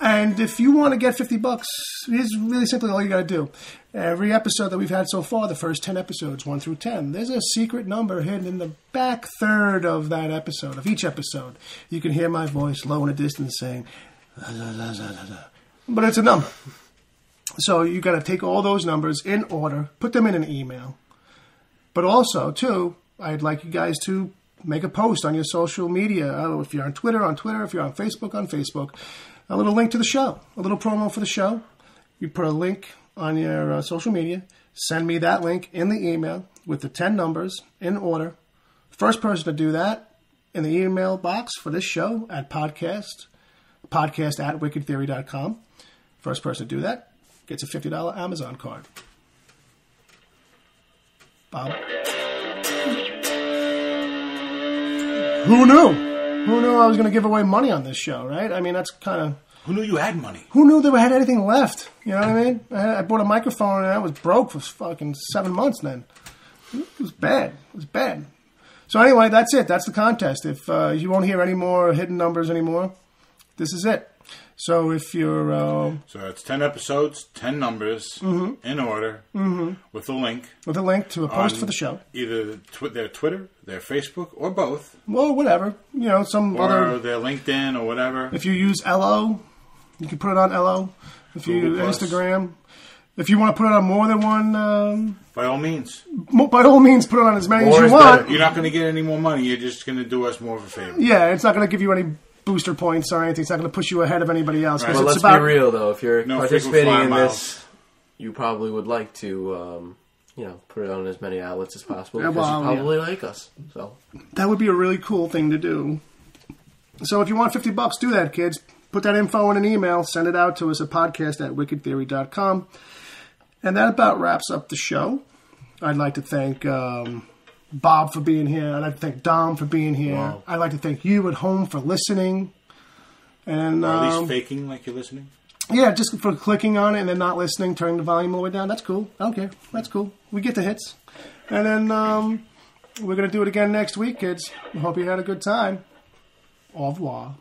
And if you want to get $50, here's really simply all you got to do. Every episode that we've had so far, the first 10 episodes, 1 through 10, there's a secret number hidden in the back third of that episode, of each episode. You can hear my voice low in the distance saying, la, la, la, la, la. But it's a number. So you got to take all those numbers in order, put them in an email. But also, too, I'd like you guys to make a post on your social media. If you're on Twitter, if you're on Facebook, a little link to the show, a little promo for the show. You put a link on your social media. Send me that link in the email with the 10 numbers in order. First person to do that in the email box for this show at podcast at wickedtheory.com. First person to do that gets a $50 Amazon card. Bob? Who knew? Who knew I was going to give away money on this show, right? I mean, that's kind of... Who knew you had money? Who knew they had anything left? You know what I mean? I bought a microphone and I was broke for fucking 7 months then. It was bad. So anyway, that's it. That's the contest. If you won't hear any more hidden numbers anymore, this is it. So if you're... So it's 10 episodes, 10 numbers, in order, with a link. With a link to a post for the show. Either their Twitter, their Facebook, or both. Well, whatever. Some other... Or their LinkedIn, or whatever. If you use LO, you can put it on LO. If you use Instagram. If you want to put it on more than one... by all means. By all means, put it on as many as you want. Better. You're not going to get any more money. You're just going to do us more of a favor. Yeah, it's not going to give you any... booster points or anything. It's not going to push you ahead of anybody else. Right. Well, let's be real, though. If you're participating in this, you probably would like to, put it on as many outlets as possible because you probably like us. So that would be a really cool thing to do. So if you want $50, do that, kids. Put that info in an email. Send it out to us at podcast@wickedtheory.com. And that about wraps up the show. I'd like to thank Bob for being here. I'd like to thank Dom for being here. Wow. I'd like to thank you at home for listening. And or at least faking like you're listening. Yeah, just for clicking on it and then not listening, turning the volume all the way down. That's cool. I don't care. That's cool. We get the hits. And then we're going to do it again next week, kids. I hope you had a good time. Au revoir.